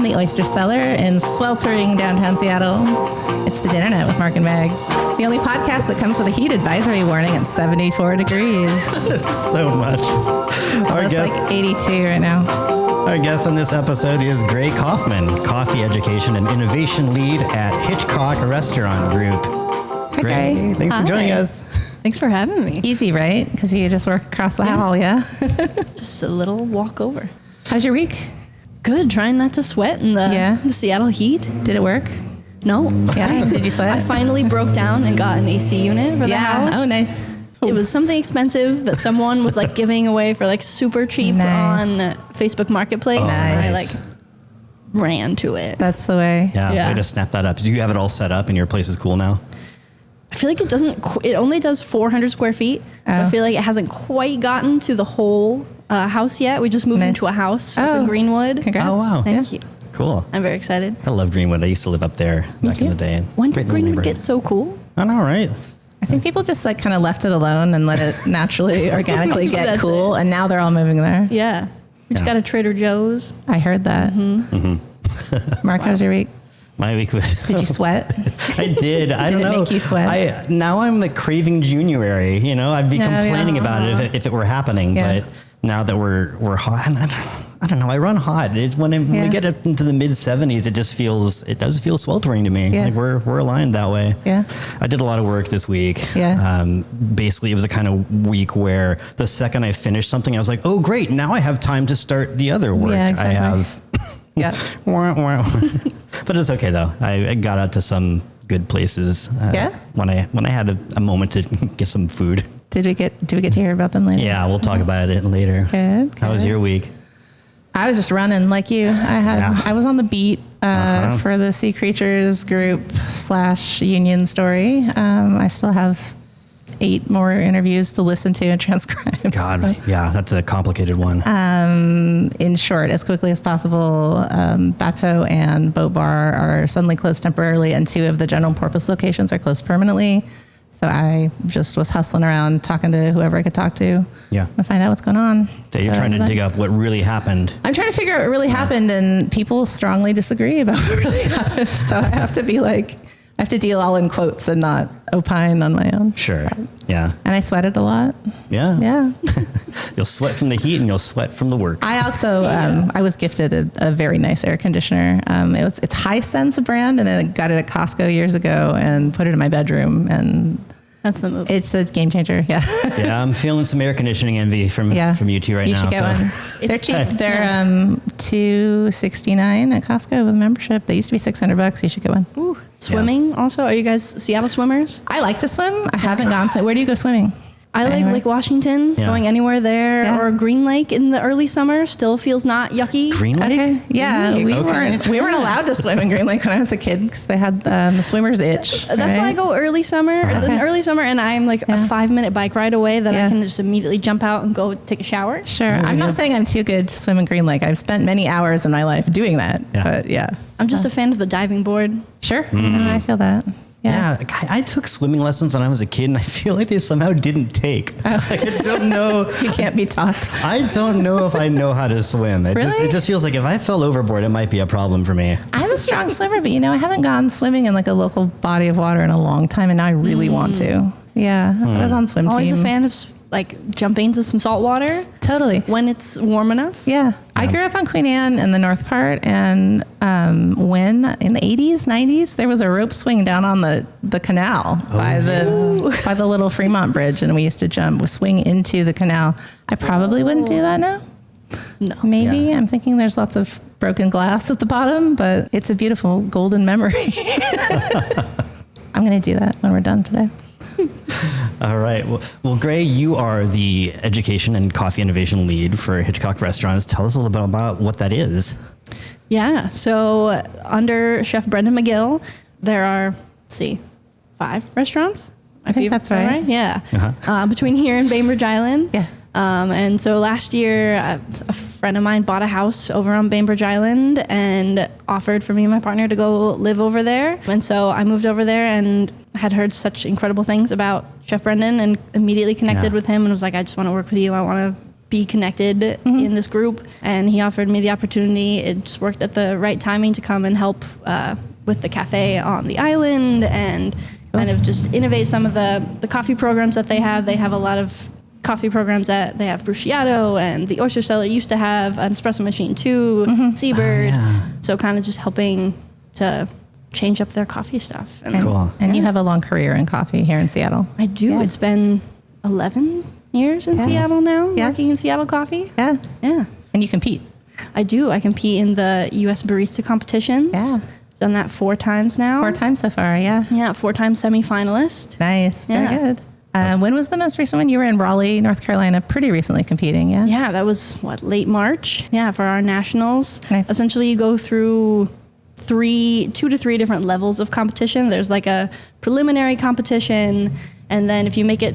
from the Oyster Cellar in sweltering downtown Seattle. It's the Dinner Net with Mark and Meg, the only podcast that comes with a heat advisory warning at 74 degrees. So much. It's like 82 right now. Our guest on this episode is Gray Kauffman, Coffee Education and Innovation Lead at Hitchcock Restaurant Group. Hi, Gray. Thanks for joining us. Thanks for having me. Easy, right? Because you just work across the hall, yeah? Just a little walk over. How's your week? Good. Trying not to sweat in the Seattle heat. Did it work? No. Yeah. Did you sweat? I finally broke down and got an AC unit for the house. Oh, nice. It was something expensive that someone was like giving away for like super cheap on Facebook Marketplace. Oh, and I nice. like ran to it. That's the way. Yeah, way to snap that up. Do you have it all set up and your place is cool now? I feel like it doesn't, it only does 400 square feet. So I feel like it hasn't quite gotten to the whole house yet. We just moved into a house up in Greenwood. Congrats. Oh, wow. Thank you. Cool. I'm very excited. I love Greenwood. I used to live up there back in the day. When did Greenwood get so cool? I know, right? I think people just like kind of left it alone and let it naturally, organically get cool. And now they're all moving there. Yeah. We just got a Trader Joe's. I heard that. Mark, how's your week? My week was... Did you sweat? I did. I don't know. Did it make you sweat? Now I'm like craving January. You know, I'd be complaining about it if it were happening. But now that we're hot, I don't know. I run hot. It's when we get up into the mid 70s, it does feel sweltering to me. Yeah. Like we're aligned that way. Yeah. I did a lot of work this week. Yeah. Basically, it was a kind of week where the second I finished something, I was like, oh, great. Now I have time to start the other work. Yeah, exactly. I have. But it's okay though. I got out to some good places. When I had a moment to get some food. Did we get to hear about them later? Yeah, we'll talk about it later. Good. How was your week? I was just running like you. I was on the beat for the Sea Creatures Group / Union story. I still have 8 more interviews to listen to and transcribe. God, that's a complicated one. In short, as quickly as possible, Bateau and Boat Bar are suddenly closed temporarily, and 2 of the general purpose locations are closed permanently. So I just was hustling around, talking to whoever I could talk to to find out what's going on. So you're trying to dig up what really happened. I'm trying to figure out what really happened, and people strongly disagree about what really happened. So I have to deal all in quotes and not opine on my own. Sure. Yeah. And I sweated a lot. Yeah. Yeah. You'll sweat from the heat and you'll sweat from the work. I also, I was gifted a very nice air conditioner. It's Hisense brand, and I got it at Costco years ago and put it in my bedroom, and that's the move. It's a game changer. Yeah. Yeah. I'm feeling some air conditioning envy from you two right now. You should get one. They're cheap. They're $269 at Costco with membership. They used to be $600. You should get one. Ooh. Swimming also? Are you guys Seattle swimmers? I like to swim. I haven't gone swimming. Where do you go swimming? I like Lake Washington, going anywhere there, or Green Lake in the early summer still feels not yucky. Green Lake? Okay. Yeah, we weren't allowed to swim in Green Lake when I was a kid because they had the swimmer's itch. That's why I go early summer. It's an early summer, and I'm like a 5-minute bike ride away that I can just immediately jump out and go take a shower. Sure. I'm not saying I'm too good to swim in Green Lake. I've spent many hours in my life doing that. But I'm just a fan of the diving board. Sure. I feel that. Yeah, I took swimming lessons when I was a kid, and I feel like they somehow didn't take. Like, I don't know. You can't be taught. I don't know if I know how to swim. It just feels like if I fell overboard, it might be a problem for me. I'm a strong swimmer, but I haven't gone swimming in like a local body of water in a long time, and now I really want to. Yeah, I was on swim team. Always a fan of like jumping into some salt water. Totally. When it's warm enough. Yeah. I grew up on Queen Anne in the north part, and when in the 80s, 90s, there was a rope swing down on the canal by the little Fremont Bridge, and we used to swing into the canal. I probably wouldn't do that now. No. Maybe. Yeah. I'm thinking there's lots of broken glass at the bottom, but it's a beautiful golden memory. I'm going to do that when we're done today. All right. Well, Gray, you are the education and coffee innovation lead for Hitchcock Restaurants. Tell us a little bit about what that is. Yeah. So under Chef Brendan McGill, there are, 5 restaurants. I think that's right. Yeah. Between here and Bainbridge Island. Yeah. And so last year, a friend of mine bought a house over on Bainbridge Island and offered for me and my partner to go live over there. And so I moved over there and had heard such incredible things about Chef Brendan and immediately connected with him and was like, I just want to work with you. I want to be connected in this group, and he offered me the opportunity. It just worked at the right timing to come and help with the cafe on the island and kind of just innovate some of the coffee programs that they have. They have a lot of coffee programs that they have Bruciato, and the Oyster Cellar used to have an espresso machine too, Seabird. So kind of just helping to change up their coffee stuff. And Cool. And you have a long career in coffee here in Seattle. I do. Yeah. It's been 11 years in Seattle now, working in Seattle coffee. Yeah. Yeah. And you compete. I do. I compete in the U.S. barista competitions. Yeah. Done that 4 times now. 4 times so far, yeah. Yeah, 4 times semifinalist. Nice. Very Yeah. good. When was the most recent one? You were in Raleigh, North Carolina, pretty recently competing, yeah? Yeah, that was, late March? Yeah, for our nationals. Nice. Essentially, you go through 2 to 3 different levels of competition. There's like a preliminary competition, and then if you make it,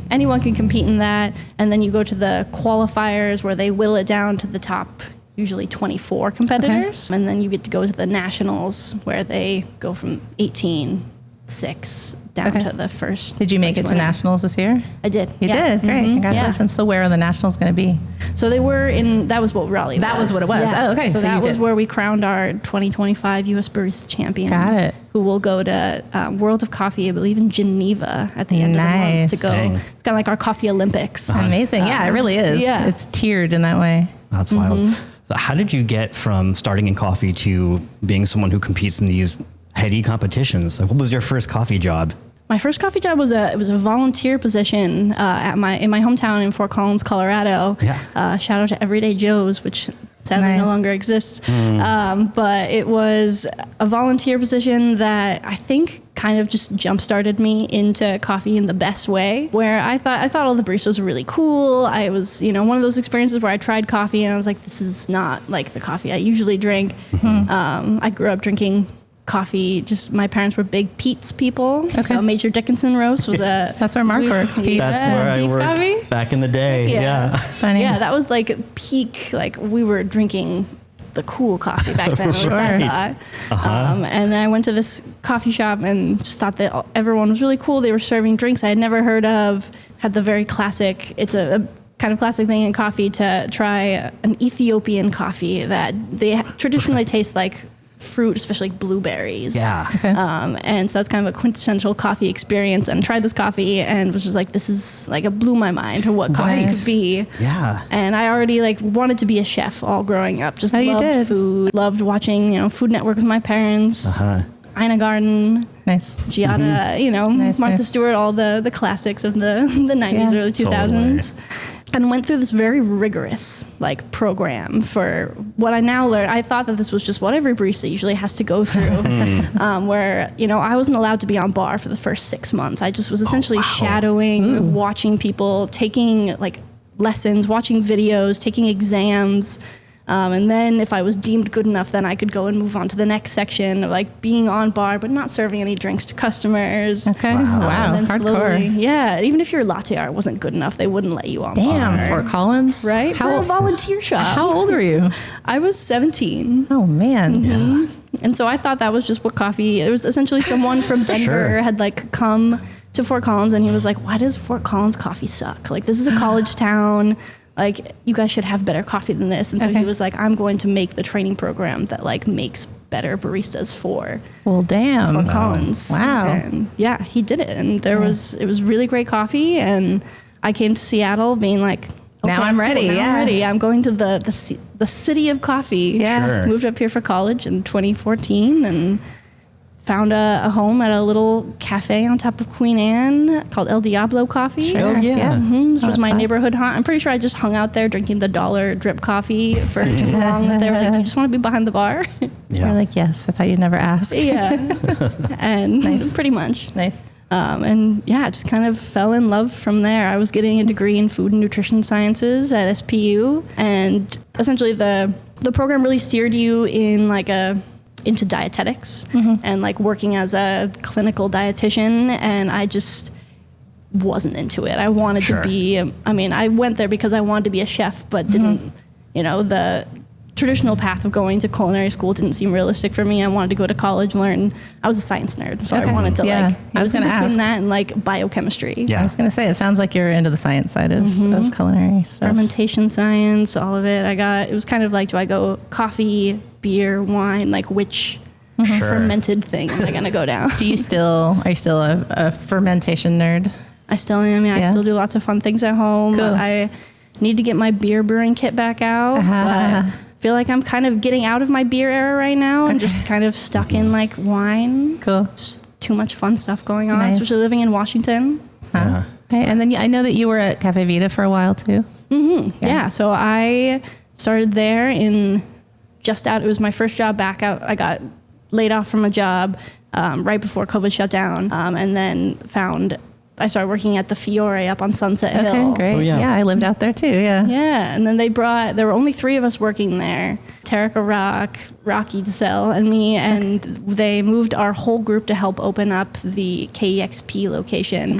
anyone can compete in that, and then you go to the qualifiers where they will it down to the top, usually 24 competitors, and then you get to go to the nationals where they go from 18-6 down to the first. Did you make it to nationals this year? I did. You did? Great. Congratulations. Yeah. So where are the nationals going to be? So they were that was what Raleigh was. That was what it was. Yeah. Oh, okay. So So that you was did. where we crowned our 2025 U.S. Barista Champion. Got it. Who will go to World of Coffee, I believe, in Geneva at the end of the month to go. Dang. It's kind of like our Coffee Olympics. Amazing. Yeah, it really is. yeah. It's tiered in that way. That's wild. So how did you get from starting in coffee to being someone who competes in these heady competitions? Like, what was your first coffee job? My first coffee job was a volunteer position in my hometown in Fort Collins, Colorado. Yeah. Shout out to Everyday Joe's, which sadly Nice. no longer exists. But it was a volunteer position that I think kind of just jump-started me into coffee in the best way, where I thought all the baristas were really cool. I was, one of those experiences where I tried coffee and I was like, this is not like the coffee I usually drink. I grew up drinking coffee. Just my parents were big Pete's people. Okay. So Major Dickinson Roast was That's where Mark worked. Pete's. That's where I Pete's worked coffee? back in the day. Yeah. Funny. Yeah, that was like peak. Like we were drinking the cool coffee back then. At least I thought. And then I went to this coffee shop and just thought that everyone was really cool. They were serving drinks I had never heard of. Had the very classic. It's a kind of classic thing in coffee to try an Ethiopian coffee that they traditionally taste like fruit, especially like blueberries. Yeah. Okay. And so that's kind of a quintessential coffee experience. And tried this coffee and was just like, this is like, it blew my mind to what coffee Nice. could be. Yeah. And I already wanted to be a chef all growing up. Just you loved did. food, loved watching, Food Network with my parents, Ina Garden, Nice. Giada, Nice, Martha nice. Stewart, all the classics of the 90s, early 2000s. And went through this very rigorous program for what I now learned. I thought that this was just what every barista usually has to go through, where I wasn't allowed to be on bar for the first 6 months. I just was essentially shadowing, watching people, taking lessons, watching videos, taking exams. And then if I was deemed good enough, then I could go and move on to the next section of being on bar, but not serving any drinks to customers. Okay. Wow. And then Hardcore. even if your latte art wasn't good enough, they wouldn't let you on Damn, bar. Fort Collins. Right? For a volunteer shop. How old were you? I was 17. Oh, man. And so I thought that was just what coffee, it was essentially someone from Denver had come to Fort Collins and he was like, why does Fort Collins coffee suck? This is a college town. You guys should have better coffee than this. And so he was like, I'm going to make the training program that makes better baristas for Well, damn. Fort Collins. Wow. And yeah, he did it. And it was really great coffee. And I came to Seattle being like, okay, Now I'm ready, cool, now yeah. I'm ready. I'm going to the city of coffee. Yeah. Sure. Moved up here for college in 2014 and found a home at a little cafe on top of Queen Anne called El Diablo Coffee. Oh, yeah. Which was my fun. neighborhood haunt. I'm pretty sure I just hung out there drinking the $1 drip coffee for too long. That they were like, do you just want to be behind the bar? We're like, yes, I thought you'd never ask. Yeah. And pretty much. Nice. And yeah, just kind of fell in love from there. I was getting a degree in food and nutrition sciences at SPU. And essentially the program really steered you in into dietetics and working as a clinical dietitian. And I just wasn't into it. I wanted to be, I went there because I wanted to be a chef, but didn't, traditional path of going to culinary school didn't seem realistic for me. I wanted to go to college, learn. I was a science nerd, so I wanted to I was in between that and like biochemistry. Yeah, I was going to say, it sounds like you're into the science side of culinary stuff. Fermentation science, all of it. It was kind of like, do I go coffee, beer, wine, like which fermented thing am I going to go down? Are you still a fermentation nerd? I still am. Yeah, I still do lots of fun things at home. Cool. I need to get my beer brewing kit back out. But I feel like I'm kind of getting out of my beer era right now and just kind of stuck in like wine. Cool. It's just too much fun stuff going on, especially living in Washington. Okay. And then I know that you were at Caffe Vita for a while too. Yeah. So I started there it was my first job back out. I got laid off from a job right before COVID shut down, and then I started working at the Fiore up on Sunset Hill. Okay, great. Oh, yeah, I lived out there too, yeah. Yeah, and then there were only 3 of us working there. Tarika Rock, Rocky DeSalle, and me, and they moved our whole group to help open up the KEXP location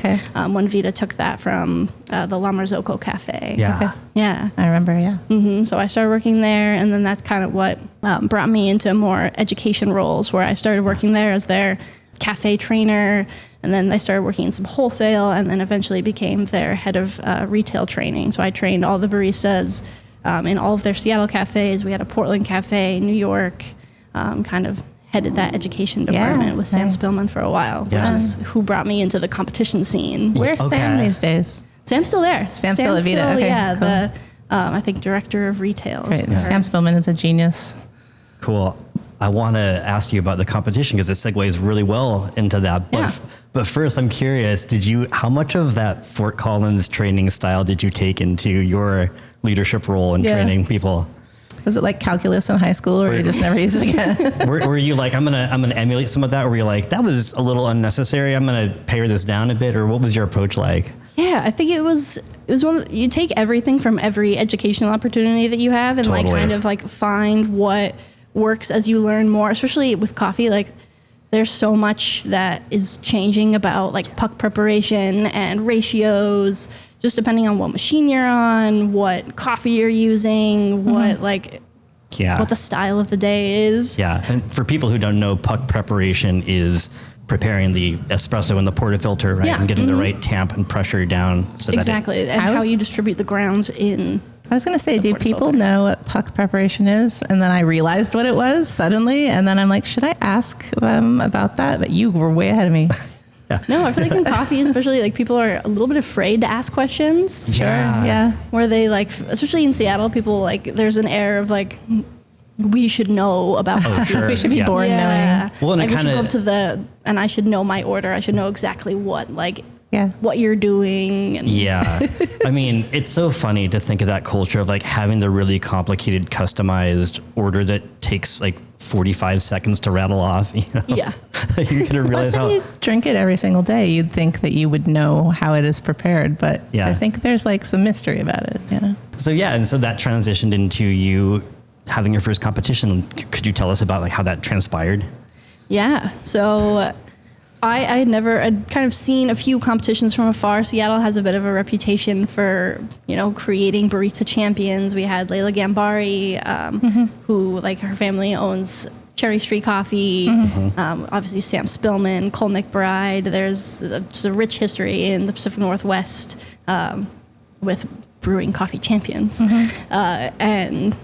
when Vita took that from the La Marzocco Cafe. Yeah. Okay. Yeah. I remember, yeah. So I started working there, and then that's kind of what brought me into more education roles, where I started working there as their cafe trainer, and then I started working in some wholesale, and then eventually became their head of retail training. So I trained all the baristas in all of their Seattle cafes. We had a Portland cafe, New York, kind of headed that education department with Sam Spillman for a while, which is who brought me into the competition scene. Where's Sam these days? Sam's still there. Sam's still at Vita. Okay, yeah, cool. the I think director of retail. Great. Sam Spillman is a genius. Cool. I want to ask you about the competition because it segues really well into that. But first, I'm curious, how much of that Fort Collins training style did you take into your leadership role in training people? Was it like calculus in high school, or you just never used it again? were you like, I'm gonna emulate some of that, or were you like, that was a little unnecessary, I'm gonna pare this down a bit, or what was your approach like? Yeah, I think it was you take everything from every educational opportunity that you have and like kind of like find what works as you learn more, especially with coffee. Like there's so much that is changing about like puck preparation and ratios, just depending on what machine you're on, what coffee you're using, what the style of the day is. Yeah, and for people who don't know, puck preparation is preparing the espresso in the portafilter, right? And getting the right temp and pressure down. So exactly, and how you distribute the grounds in. I was going to say, do people know what puck preparation is? And then I realized what it was suddenly. And then I'm like, should I ask them about that? But you were way ahead of me. No, I feel like in coffee, especially, like people are a little bit afraid to ask questions. Yeah. Where they like, especially in Seattle, people like, there's an air of like, we should know about coffee. We should be born knowing. Well, and like, we should go up and I should know my order. I should know exactly what you're doing. And I mean, it's so funny to think of that culture of like having the really complicated customized order that takes like 45 seconds to rattle off. You know? Yeah. You're going to realize how you drink it every single day. You'd think that you would know how it is prepared, but I think there's like some mystery about it. Yeah. So that transitioned into you having your first competition. Could you tell us about like how that transpired? Yeah. So I'd kind of seen a few competitions from afar. Seattle has a bit of a reputation for, creating barista champions. We had Layla Gambari, who, like, her family owns Cherry Street Coffee. Obviously, Sam Spillman, Cole McBride. There's a rich history in the Pacific Northwest with brewing coffee champions. And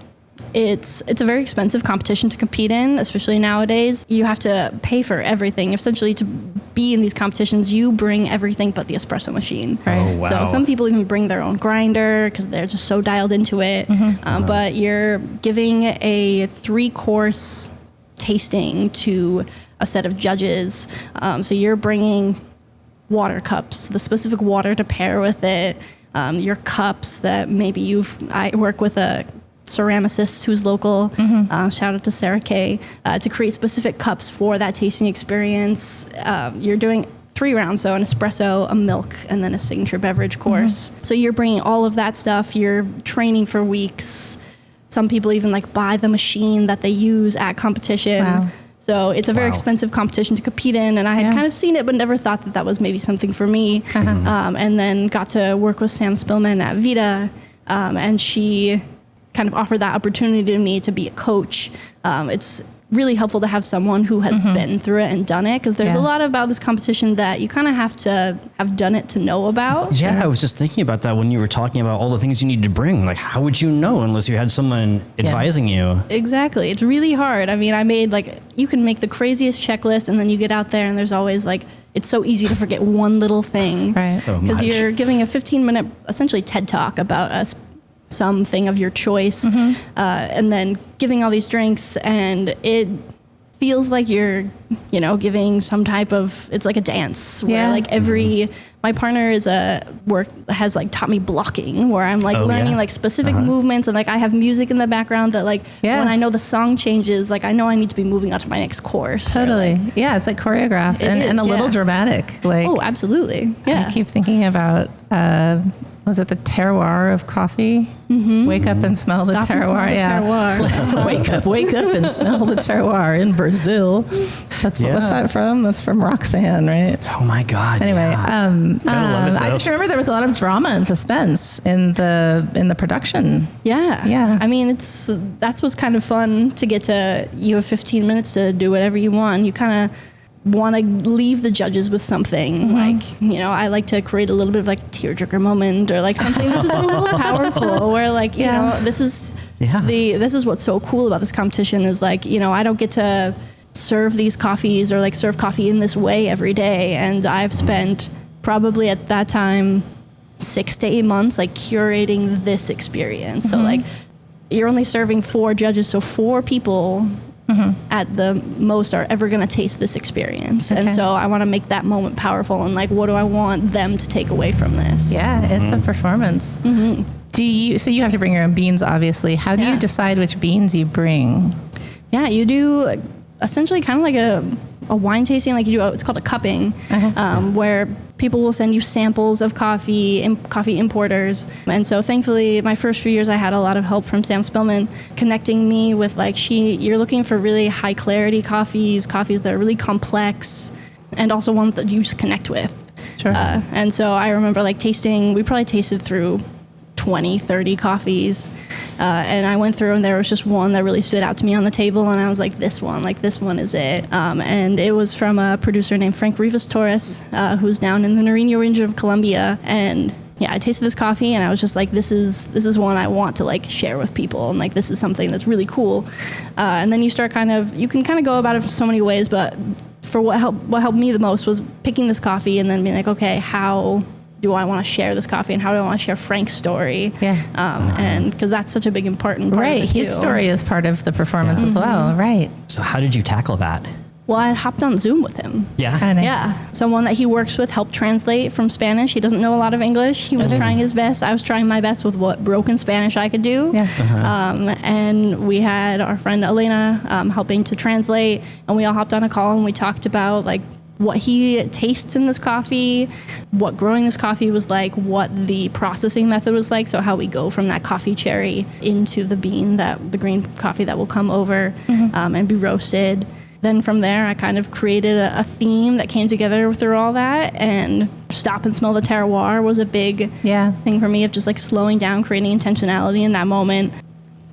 it's a very expensive competition to compete in, especially nowadays. You have to pay for everything. Essentially, to be in these competitions, you bring everything but the espresso machine. Right. Oh, wow. So some people even bring their own grinder because they're just so dialed into it. But you're giving a 3-course tasting to a set of judges. So you're bringing water cups, the specific water to pair with it, your cups that maybe I work with a ceramicist who's local, shout out to Sarah Kay, to create specific cups for that tasting experience. You're doing 3 rounds, so an espresso, a milk, and then a signature beverage course. So you're bringing all of that stuff. You're training for weeks. Some people even like buy the machine that they use at competition. Wow. So it's a very expensive competition to compete in, and I had kind of seen it, but never thought that was maybe something for me. And then got to work with Sam Spillman at Vita, and she kind of offered that opportunity to me to be a coach. It's really helpful to have someone who has been through it and done it, because there's a lot about this competition that you kind of have to have done it to know about. Yeah, I was just thinking about that when you were talking about all the things you need to bring. Like, how would you know unless you had someone advising you? Exactly. It's really hard. I mean, I made you can make the craziest checklist, and then you get out there and there's always it's so easy to forget one little thing. Right. So Because much. you're giving a 15-minute, essentially TED Talk about something of your choice, and then giving all these drinks, and it feels like you're, giving some type of, it's like a dance where my partner has taught me blocking, where I'm learning specific movements, and I have music in the background that when I know the song changes, I know I need to be moving on to my next course. Totally. It's choreographed and a little dramatic. Oh, absolutely. Yeah. I keep thinking about, was it the terroir of coffee? Wake up and smell the terroir. Wake up and smell the terroir in Brazil. What's that from? That's from Roxanne, right? Oh my God. Anyway, yeah. I just remember there was a lot of drama and suspense in the production. Yeah. I mean, that's what's kind of fun to get to. You have 15 minutes to do whatever you want. You kind of want to leave the judges with something I like to create a little bit of tearjerker moment, or something that's just a little powerful, where this is what's so cool about this competition is I don't get to serve these coffees or serve coffee in this way every day, and I've spent probably at that time 6 to 8 months curating this experience. So you're only serving 4 judges, so 4 people at the most are ever going to taste this experience. And so I want to make that moment powerful, and what do I want them to take away from this? Yeah, it's a performance. So you have to bring your own beans, obviously. How do you decide which beans you bring? Yeah, you do essentially kind of like a wine tasting, it's called a cupping, where people will send you samples of coffee importers. And so thankfully, my first few years, I had a lot of help from Sam Spillman connecting me with you're looking for really high clarity coffees that are really complex, and also ones that you just connect with. Sure. And so I remember we probably tasted through 20, 30 coffees. And I went through, and there was just one that really stood out to me on the table, and I was this one is it. And it was from a producer named Frank Rivas Torres, who's down in the Nariño region of Colombia. And I tasted this coffee, and I was just this is one I want to share with people, and this is something that's really cool. And then you start you can go about it for so many ways, but for what helped me the most was picking this coffee and then being okay, how do I want to share this coffee, and how do I want to share Frank's story? And because that's such a big important part of it too. His story is part of the performance as well, right? So how did you tackle that? Well, I hopped on Zoom with him. Yeah. Nice. Yeah. Someone that he works with helped translate from Spanish. He doesn't know a lot of English. He was trying his best. I was trying my best with what broken Spanish I could do. Yeah. And we had our friend Elena helping to translate, and we all hopped on a call, and we talked about what he tastes in this coffee, what growing this coffee was what the processing method was so how we go from that coffee cherry into the bean, the green coffee that will come over and be roasted. Then from there, I kind of created a theme that came together through all that, and stop and smell the terroir was a big thing for me of just slowing down, creating intentionality in that moment,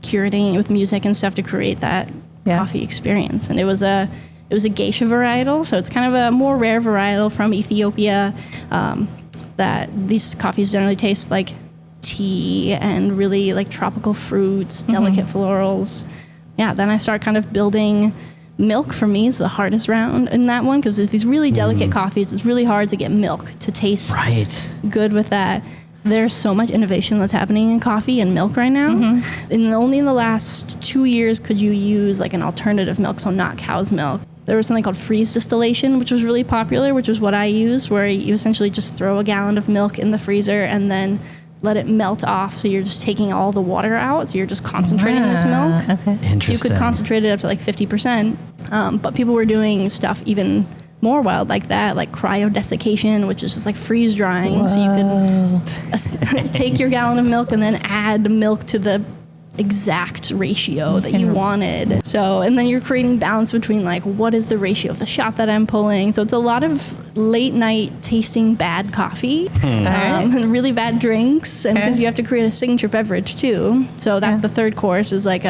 curating it with music and stuff to create that coffee experience. And it was a geisha varietal, so it's kind of a more rare varietal from Ethiopia, that these coffees generally taste like tea and really tropical fruits, delicate florals. Yeah, then I start kind of building. Milk for me is the hardest round in that one, because with these really delicate coffees, it's really hard to get milk to taste good with that. There's so much innovation that's happening in coffee and milk right now. And only in the last 2 years could you use an alternative milk, so not cow's milk. There was something called freeze distillation, which was really popular, which was what I used, where you essentially just throw a gallon of milk in the freezer and then let it melt off. So you're just taking all the water out. So you're just concentrating this milk. Okay. Interesting. You could concentrate it up to 50%. But people were doing stuff even more wild like that, like cryodesiccation, which is just freeze drying. Whoa. So you could take your gallon of milk and then add milk to the exact ratio that you wanted. So, and then you're creating balance between like, what is the ratio of the shot that I'm pulling? So it's a lot of late night tasting bad coffee and really bad drinks. And because you have to create a signature beverage too. So that's the third course is like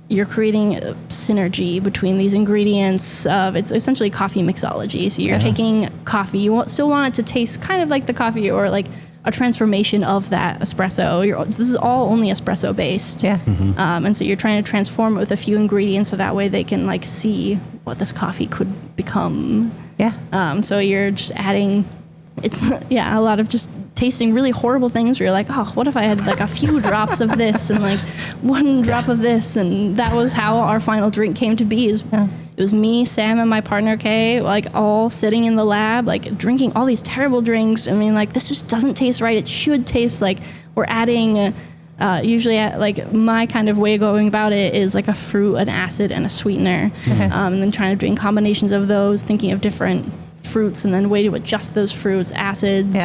you're creating a synergy between these ingredients it's essentially coffee mixology. So you're taking coffee, still want it to taste kind of like the coffee or like a transformation of that espresso. This is all only espresso based. Yeah. And so you're trying to transform it with a few ingredients so that way they can like see what this coffee could become. Yeah. So you're just adding, a lot of just tasting really horrible things where you're like, oh, what if I had like a few drops of this and like one drop of this? And that was how our final drink came to be. It was me, Sam, and my partner, Kay, like all sitting in the lab, like drinking all these terrible drinks. I mean, like this just doesn't taste right. It should taste like we're adding, usually like my kind of way of going about it is like a fruit, an acid, and a sweetener. And then trying to drink combinations of those, thinking of different fruits and then way to adjust those fruits, acids.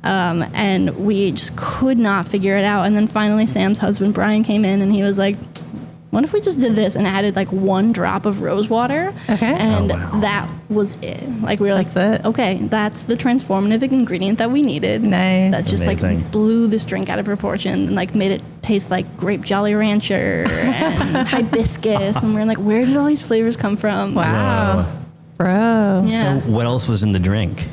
And we just could not figure it out. And then finally Sam's husband, Brian, came in and he was like, what if we just did this and added like 1 drop of rose water? And that was it. Like we were like, okay, that's the transformative ingredient that we needed. Nice. That just like blew this drink out of proportion and like made it taste like grape Jolly Rancher and hibiscus. And we were like, where did all these flavors come from? Wow. Bro. So what else was in the drink?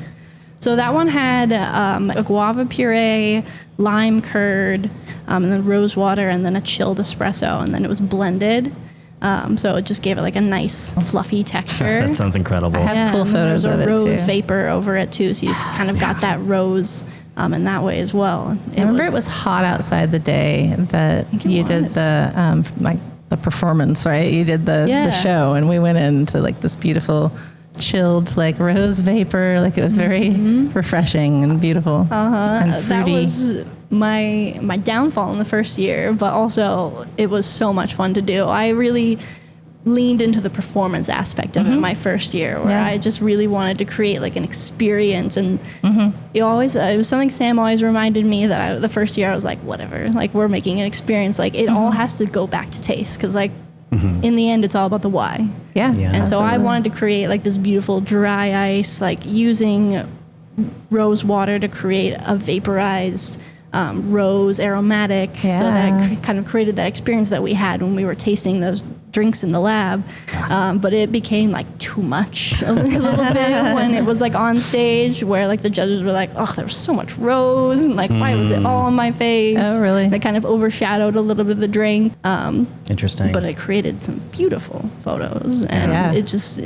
So that one had a guava puree, lime curd, and then rose water, and then a chilled espresso, and then it was blended. So it just gave it like a nice fluffy texture. That sounds incredible. I have cool photos of it too. There's a rose vapor over it too, so you just kind of got that rose in that way as well. I remember it was hot outside the day that you did the performance, right? You did the show, and we went into like this beautiful chilled like rose vapor. Like it was very refreshing and beautiful and fruity. That was my downfall in the first year, but also it was so much fun to do. I really leaned into the performance aspect of it my first year, where I just really wanted to create like an experience. And it was something Sam always reminded me that the first year I was like, whatever, like we're making an experience, like it all has to go back to taste, because like in the end it's all about the why. And so I wanted to create like this beautiful dry ice, like using rose water to create a vaporized rose aromatic, so that it kind of created that experience that we had when we were tasting those drinks in the lab. But it became like too much a little bit when it was like on stage, where like the judges were like, oh, there was so much rose, and like why was it all on my face? Oh, really? And it kind of overshadowed a little bit of the drink. Interesting. But it created some beautiful photos, and it just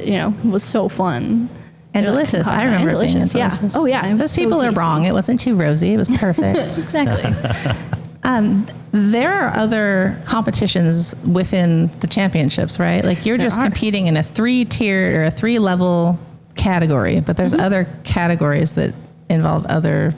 was so fun. And delicious. I remember it being delicious. Yeah. Oh, yeah. Those people are wrong. It wasn't too rosy. It was perfect. Exactly. There are other competitions within the championships, right? Like you're just competing in a 3-tiered or a 3-level category, but there's other categories that involve other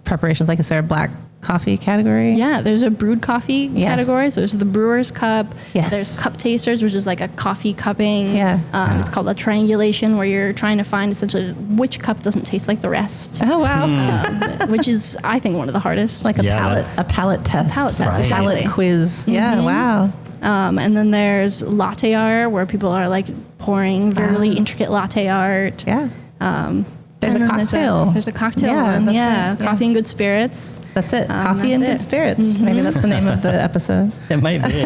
preparations. Like is there a black coffee category? Yeah, there's a brewed coffee category. So there's the brewer's cup. Yes. There's cup tasters, which is like a coffee cupping. It's called a triangulation, where you're trying to find essentially which cup doesn't taste like the rest. Oh, wow. Which is, I think, one of the hardest. Like a palate test. A palate test, exactly. Palate quiz. Yeah, wow. And then there's latte art, where people are like pouring very intricate latte art. Yeah. There's a cocktail. There's a cocktail one. Coffee and good spirits. That's it. Coffee and good spirits. Maybe that's the name of the episode. It might be,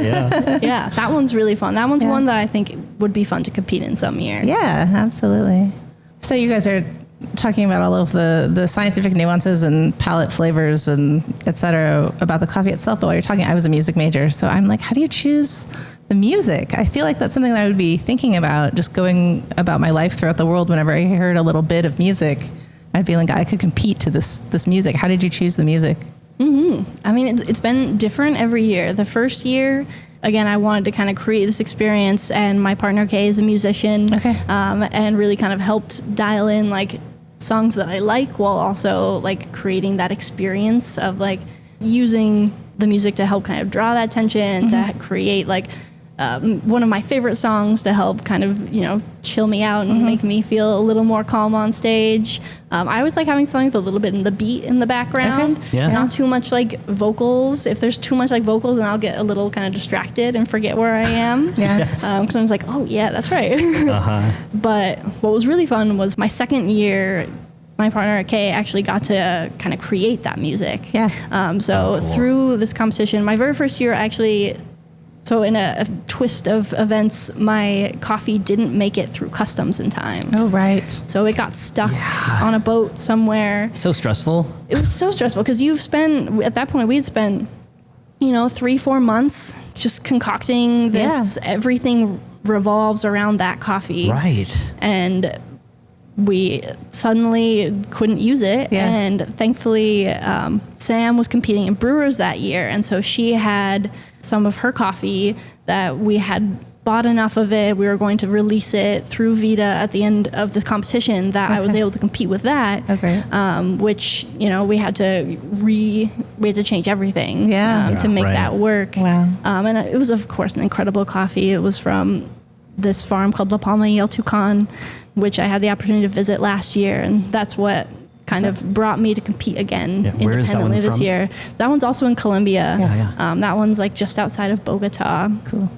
Yeah, that one's really fun. That one's one that I think would be fun to compete in some year. Yeah, absolutely. So you guys are talking about all of the scientific nuances and palate flavors and et cetera about the coffee itself. But while you're talking, I was a music major. So I'm like, how do you choose the music? I feel like that's something that I would be thinking about, just going about my life throughout the world. Whenever I heard a little bit of music, I'd be like, I could compete to this music. How did you choose the music? I mean, it's been different every year. The first year, again, I wanted to kind of create this experience, and my partner Kay is a musician, and really kind of helped dial in like songs that I like, while also like creating that experience of like using the music to help kind of draw that attention, to create like one of my favorite songs to help kind of, chill me out and make me feel a little more calm on stage. I always like having something with a little bit in the beat in the background. Okay. Yeah. Not too much like vocals. If there's too much like vocals, then I'll get a little kind of distracted and forget where I am. Yes. Because I'm just like, oh yeah, that's right. But what was really fun was my second year, my partner Kay actually got to kind of create that music. Yeah. So cool. through this competition, my very first year actually, so in a twist of events, my coffee didn't make it through customs in time. Oh, right. So it got stuck on a boat somewhere. So stressful. It was so stressful because at that point, we had spent, 3-4 months just concocting this. Yeah. Everything revolves around that coffee. Right. And we suddenly couldn't use it. Yeah. And thankfully, Sam was competing in Brewers that year. And so she had some of her coffee that we had bought enough of it. We were going to release it through Vita at the end of the competition that I was able to compete with that. Okay. Which, we had to change everything to make that work. Wow. And it was, of course, an incredible coffee. It was from this farm called La Palma y El Tucán, which I had the opportunity to visit last year, and that's what kind of brought me to compete again Where is that one independently this from? year. That one's also in Colombia. Yeah. That one's like just outside of Bogota. Cool.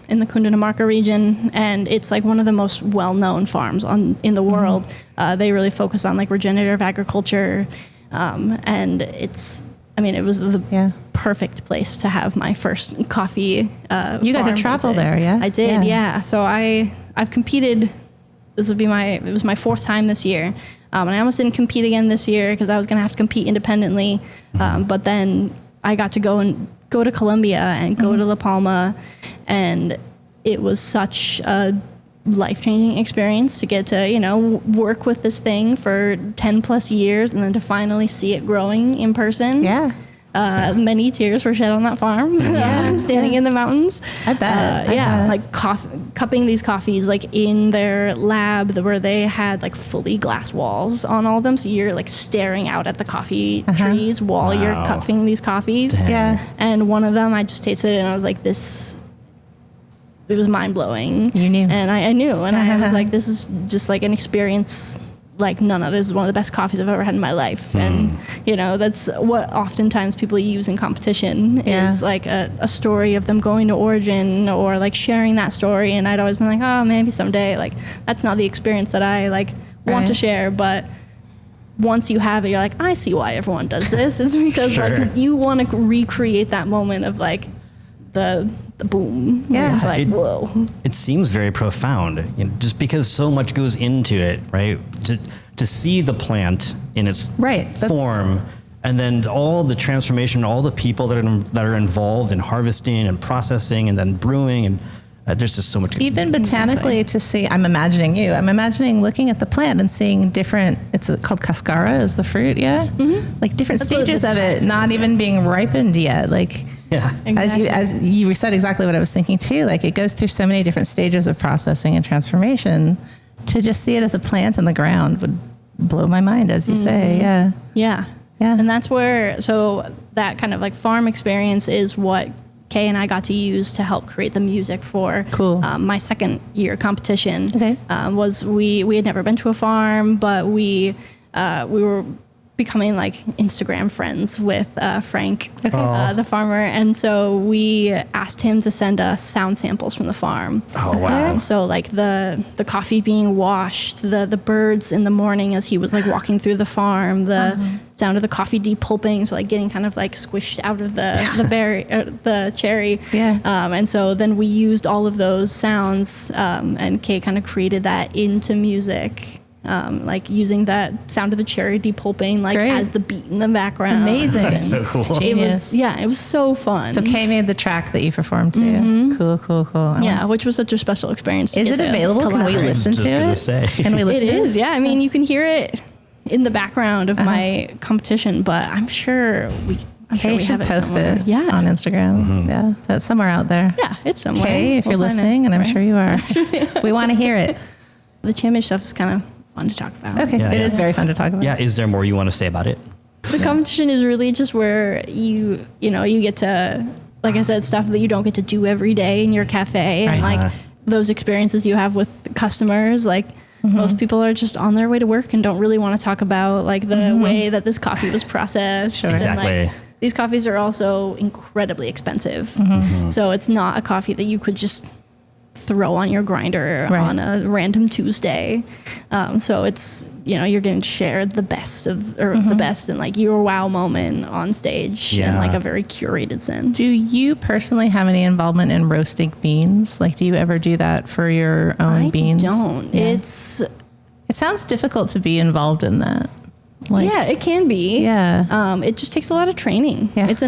In the Cundinamarca region, and it's like one of the most well-known farms in the world. They really focus on like regenerative agriculture, and it was the perfect place to have my first coffee. You got to travel there, yeah? I did, yeah. So I've competed. It was my fourth time this year. And I almost didn't compete again this year because I was going to have to compete independently. But then I got to go to Colombia and go to La Palma. And it was such a life-changing experience to get to, work with this thing for 10 plus years and then to finally see it growing in person. Yeah. Many tears were shed on that farm, standing in the mountains. I bet. Like cupping these coffees like in their lab where they had like fully glass walls on all of them. So you're like staring out at the coffee trees while you're cupping these coffees. Dang. Yeah. And one of them I just tasted it and I was like, it was mind blowing. You knew. And I knew. And I was like, this is just like an experience like none of. This is one of the best coffees I've ever had in my life. And, that's what oftentimes people use in competition is like a story of them going to origin or like sharing that story. And I'd always been like, oh, maybe someday. Like, that's not the experience that I like want to share. But once you have it, you're like, I see why everyone does this. It's because like you want to recreate that moment of like the boom. Yeah. It's like, whoa. It seems very profound, just because so much goes into it, right? To see the plant in its form, and then all the transformation, all the people that are involved in harvesting and processing and then brewing, and there's just so much. Even botanically to see, I'm imagining looking at the plant and seeing different, it's called cascara is the fruit, like different stages of it, not even being ripened yet. Like, Exactly. as you said exactly what I was thinking too, like it goes through so many different stages of processing and transformation. To just see it as a plant in the ground would blow my mind, as you say. Yeah. And that's where, so that kind of like farm experience is what Kay and I got to use to help create the music for my second year competition. Was we had never been to a farm, but we were becoming like Instagram friends with Frank, the farmer. And so we asked him to send us sound samples from the farm. Oh, wow. So like the coffee being washed, the birds in the morning as he was like walking through the farm, the sound of the coffee depulping, so like getting kind of like squished out of the cherry. And so then we used all of those sounds, and Kay kind of created that into music. Like using that sound of the cherry depulping like as the beat in the background. Amazing. That's so cool. It was so fun. So Kay made the track that you performed to. Cool. Yeah, which was such a special experience. Is it available? Can we listen to it? Can we listen? It is, yeah. I mean, you can hear it in the background of my competition, but I'm sure we should post somewhere. it on Instagram. Yeah, it's somewhere out there. Yeah, it's somewhere. Kay, if you're listening, and I'm sure you are, we want to hear it. The championship stuff is kind of fun to talk about. Okay, it is very fun to talk about. Yeah, is there more you want to say about it? The competition is really just where you get to like I said, stuff that you don't get to do every day in your cafe, and like those experiences you have with customers, like. Most people are just on their way to work and don't really want to talk about like the way that this coffee was processed. Sure. Exactly. And, like, these coffees are also incredibly expensive. So it's not a coffee that you could just throw on your grinder on a random Tuesday. So it's, you know, you're going to share the best of, or the best and like your wow moment on stage in like a very curated sense. Do you personally have any involvement in roasting beans? Like, do you ever do that for your own beans? I don't. Yeah. It sounds difficult to be involved in that. Like, yeah, it can be. Yeah. It just takes a lot of training. Yeah. It's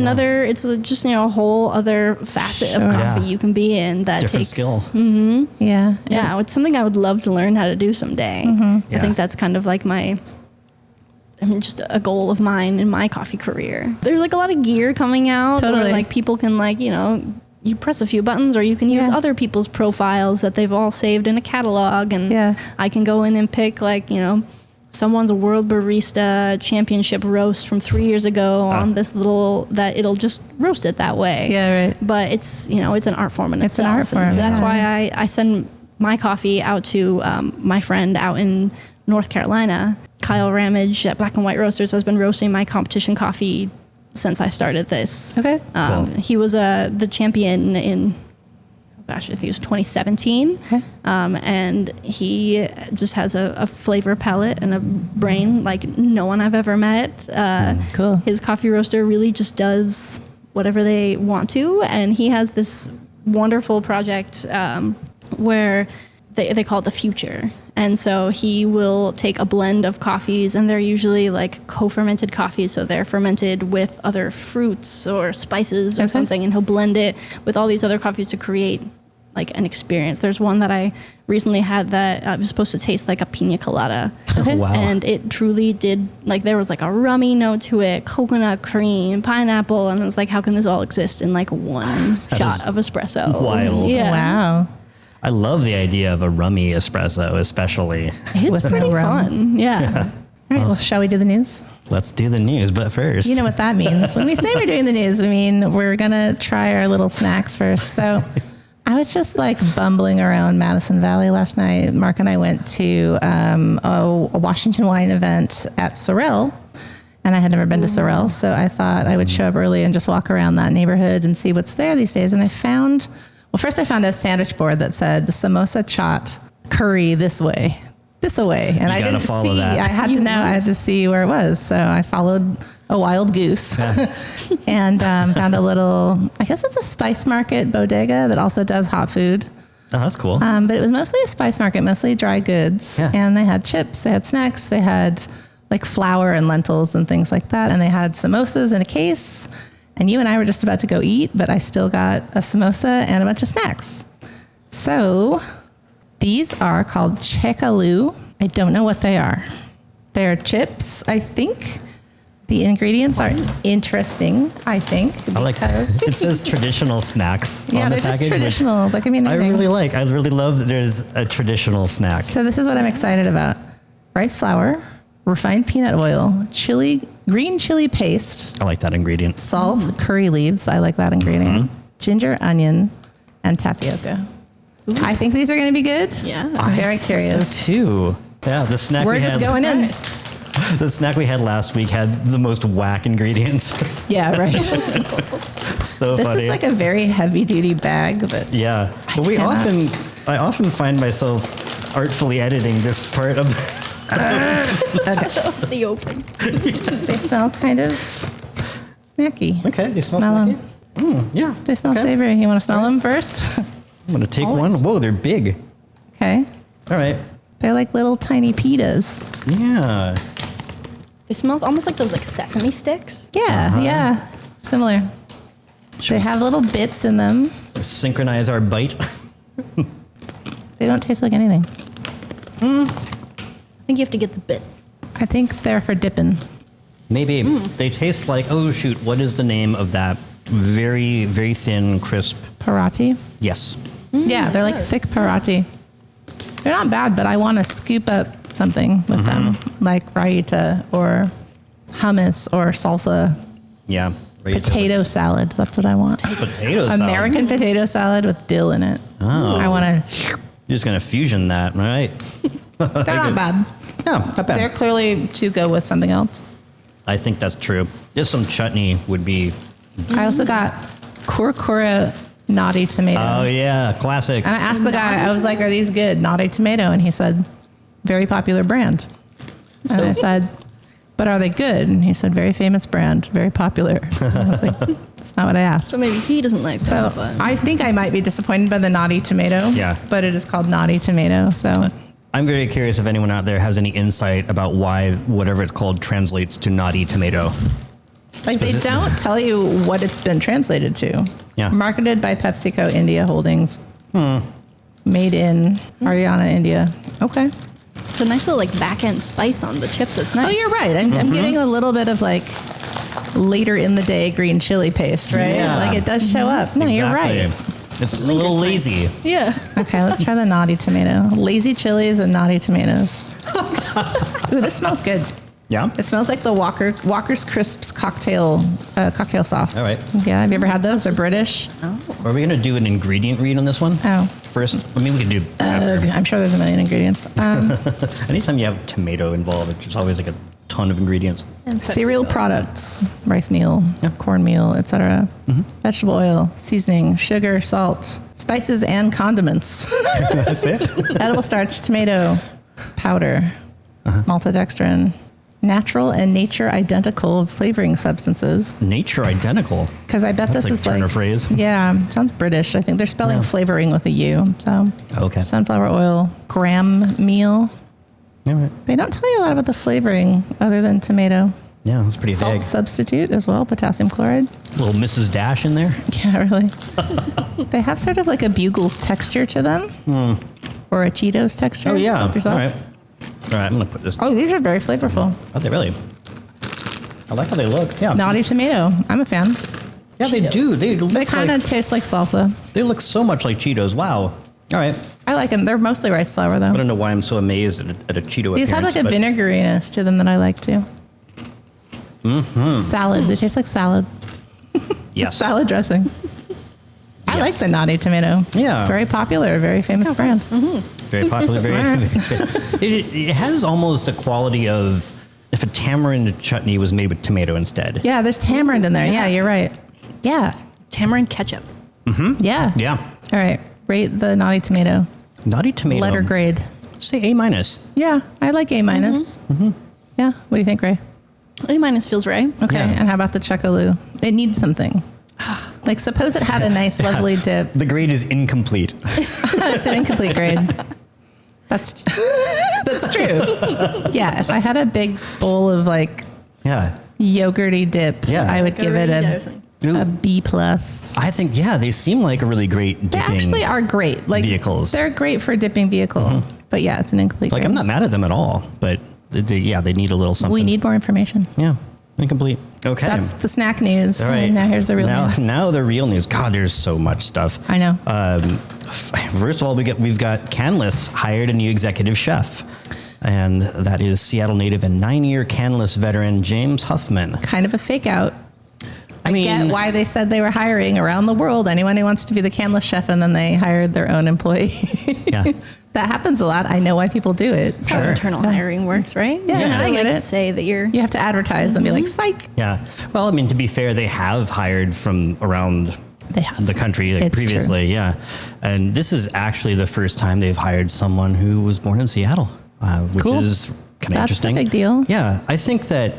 just, you know, a whole other facet of coffee you can be in that different takes skill. Yeah. Yeah, it's something I would love to learn how to do someday. I think that's kind of like just a goal of mine in my coffee career. There's like a lot of gear coming out where like people can like, you know, you press a few buttons or you can use other people's profiles that they've all saved in a catalog, and I can go in and pick like, you know, someone's world barista championship roast from 3 years ago on this little, that it'll just roast it that way. Yeah, right. But it's, you know, it's an art form in itself. It's an art form. So that's why I send my coffee out to my friend out in North Carolina. Kyle Ramage at Black and White Roasters has been roasting my competition coffee since I started this. Okay. Cool. He was the champion in, if he was 2017. Okay. And he just has a flavor palette and a brain like no one I've ever met. Cool. His coffee roaster really just does whatever they want to. And he has this wonderful project where they call it the future. And so he will take a blend of coffees, and they're usually like co-fermented coffees. So they're fermented with other fruits or spices or something, and he'll blend it with all these other coffees to create like an experience. There's one that I recently had that was supposed to taste like a pina colada. Wow. And it truly did, like there was like a rummy note to it, coconut cream, pineapple, and it was like, how can this all exist in like one shot of espresso? Wild. Yeah. Wow. I love the idea of a rummy espresso, especially. It's With pretty no rum. fun. Yeah. All right, well, shall we do the news? Let's do the news, but first. You know what that means. When we say we're doing the news, we mean we're going to try our little snacks first. So I was just like bumbling around Madison Valley last night. Mark and I went to a Washington wine event at Sorrel, and I had never been to Sorrel. So I thought I would show up early and just walk around that neighborhood and see what's there these days. And I found, first I found a sandwich board that said samosa chaat curry this way. And I didn't see, that. I had to see where it was. So I followed a wild goose and found a little, I guess it's a spice market bodega that also does hot food. Oh, that's cool. But it was mostly a spice market, mostly dry goods. Yeah. And they had chips, they had snacks, they had like flour and lentils and things like that. And they had samosas in a case. And you and I were just about to go eat, but I still got a samosa and a bunch of snacks. So these are called chekalu. I don't know what they are. They're chips, I think. The ingredients are interesting, I think. I like that. It says traditional snacks on the they're package. just traditional. Like, I mean, I really love that there's a traditional snack. So this is what I'm excited about. Rice flour, refined peanut oil, green chili paste, I like that ingredient. salt, curry leaves. I like that ingredient. Ginger, onion, and tapioca. Ooh. I think these are going to be good. Yeah. I'm very curious. So too. Yeah, the snack We're just going in. The snack we had last week had the most whack ingredients. Yeah, right. So This funny. is like a very heavy duty bag, but Yeah. But I often find myself artfully editing this part of The open. they smell kind of snacky. Okay, they smell them. Yeah. They smell okay. savory. You want to smell them first? I'm going to take one. Whoa, they're big. Okay. All right. They're like little tiny pitas. Yeah. They smell almost like those like sesame sticks. Yeah, yeah. Similar. They have little bits in them. Synchronize our bite. They don't taste like anything. I think you have to get the bits. I think they're for dipping. Maybe they taste like, oh shoot, what is the name of that very, very thin, crisp? Parati. Yes. Yeah, they're like thick parati. They're not bad, but I want to scoop up something with them, like raita or hummus or salsa. Yeah. Potato salad. That's what I want. Potato salad. American potato salad with dill in it. Oh. I want to. You're just going to fusion that, right? They're not bad. No, not bad. They're clearly to go with something else. I think that's true. Just some chutney would be. I also got Kurkura naughty tomato. Oh, yeah. Classic. And I asked the guy, I was like, are these good? Naughty tomato. And he said, very popular brand. And I said, but are they good? And he said, very famous brand, very popular. And I was like, that's not what I asked. So maybe he doesn't like that. So I think I might be disappointed by the naughty tomato. Yeah. But it is called naughty tomato. So I'm very curious if anyone out there has any insight about why whatever it's called translates to naughty tomato. like they don't tell you what it's been translated to. Yeah. Marketed by PepsiCo India Holdings. Made in Haryana, India. Okay. It's a nice little like back end spice on the chips. It's nice. Oh, you're right. I'm getting a little bit of like later in the day green chili paste, right? Yeah. Like it does show up. No, you're right. It's a little lazy. Yeah. Okay, let's try the naughty tomato. Lazy chilies and naughty tomatoes. Ooh, this smells good. Yeah? It smells like the Walker's Crisps cocktail sauce. All right. Yeah, have you ever had those? They're British. Are we going to do an ingredient read on this one? Oh. First, I mean, we can do. I'm sure there's a million ingredients. Anytime you have tomato involved, it's just always like a ton of ingredients. Cereal products, rice meal, cornmeal, etc. Vegetable oil, seasoning, sugar, salt, spices, and condiments. That's it? Edible starch, tomato powder, maltodextrin, natural and nature identical flavoring substances. Nature identical. Because I bet That's this like is turn like of phrase. Yeah, sounds British. I think they're spelling flavoring with a U. So Okay. sunflower oil, graham meal. All right. They don't tell you a lot about the flavoring other than tomato. Yeah, that's pretty Salt vague. substitute as well, potassium chloride. Little Mrs. Dash in there. Yeah, really. They have sort of like a Bugles texture to them. Or a Cheetos texture. Oh, yeah. Help yourself. All right. All right, I'm going to put this. Oh, these are very flavorful. Oh, they really? I like how they look. Yeah. Naughty tomato. I'm a fan. Yeah, they do. They They kind of taste like salsa. They look so much like Cheetos. Wow. All right. I like them. They're mostly rice flour, I though. don't know why I'm so amazed at a Cheeto These have appearance, like a but vinegariness to them that I like, too. Salad. They taste like salad. Yes. Salad dressing. I Yes. like the naughty tomato. Yeah. Very popular, very famous brand. Very popular. It has almost a quality of if a tamarind chutney was made with tomato instead. Yeah, there's tamarind in there. Yeah, you're right. Yeah. Tamarind ketchup. Yeah. Yeah. All right. Rate the naughty tomato. Naughty tomato. Letter grade. Say A minus. Yeah, I like A minus. Yeah. What do you think, Ray? A minus feels right. Okay. Yeah. And how about the Chuckaloo? It needs something. Like, suppose it had a nice, lovely dip. The grade is incomplete. It's an incomplete grade. That's true. Yeah. If I had a big bowl of like Yeah. yogurty dip, Yeah. I would give it a B plus. I think, yeah, they seem like a really great They dipping. actually are great. Like vehicles. They're great for a dipping vehicle. But yeah, it's an incomplete Like, grade. I'm not mad at them at all, but they need a little something. We need more information. Yeah. Incomplete. Okay. That's the snack news. all right. Now here's the real news. Now the real news. God, there's so much stuff. I know. First of all, we've got Canlis hired a new executive chef, and that is Seattle native and 9-year Canlis veteran James Huffman. Kind of a fake out. I mean- get why they said they were hiring around the world anyone who wants to be the Canlis chef, and then they hired their own employee. Yeah. That happens a lot. I know why people do it. That's how internal hiring works, right? Yeah, You have to, I get like, it. say that you're. You have to advertise and be like, psych. Yeah. Well, I mean, to be fair, they have hired from around They have. the country like It's previously. true. Yeah. And this is actually the first time they've hired someone who was born in Seattle, which Cool. is kind of That's interesting. a big deal. Yeah. I think that,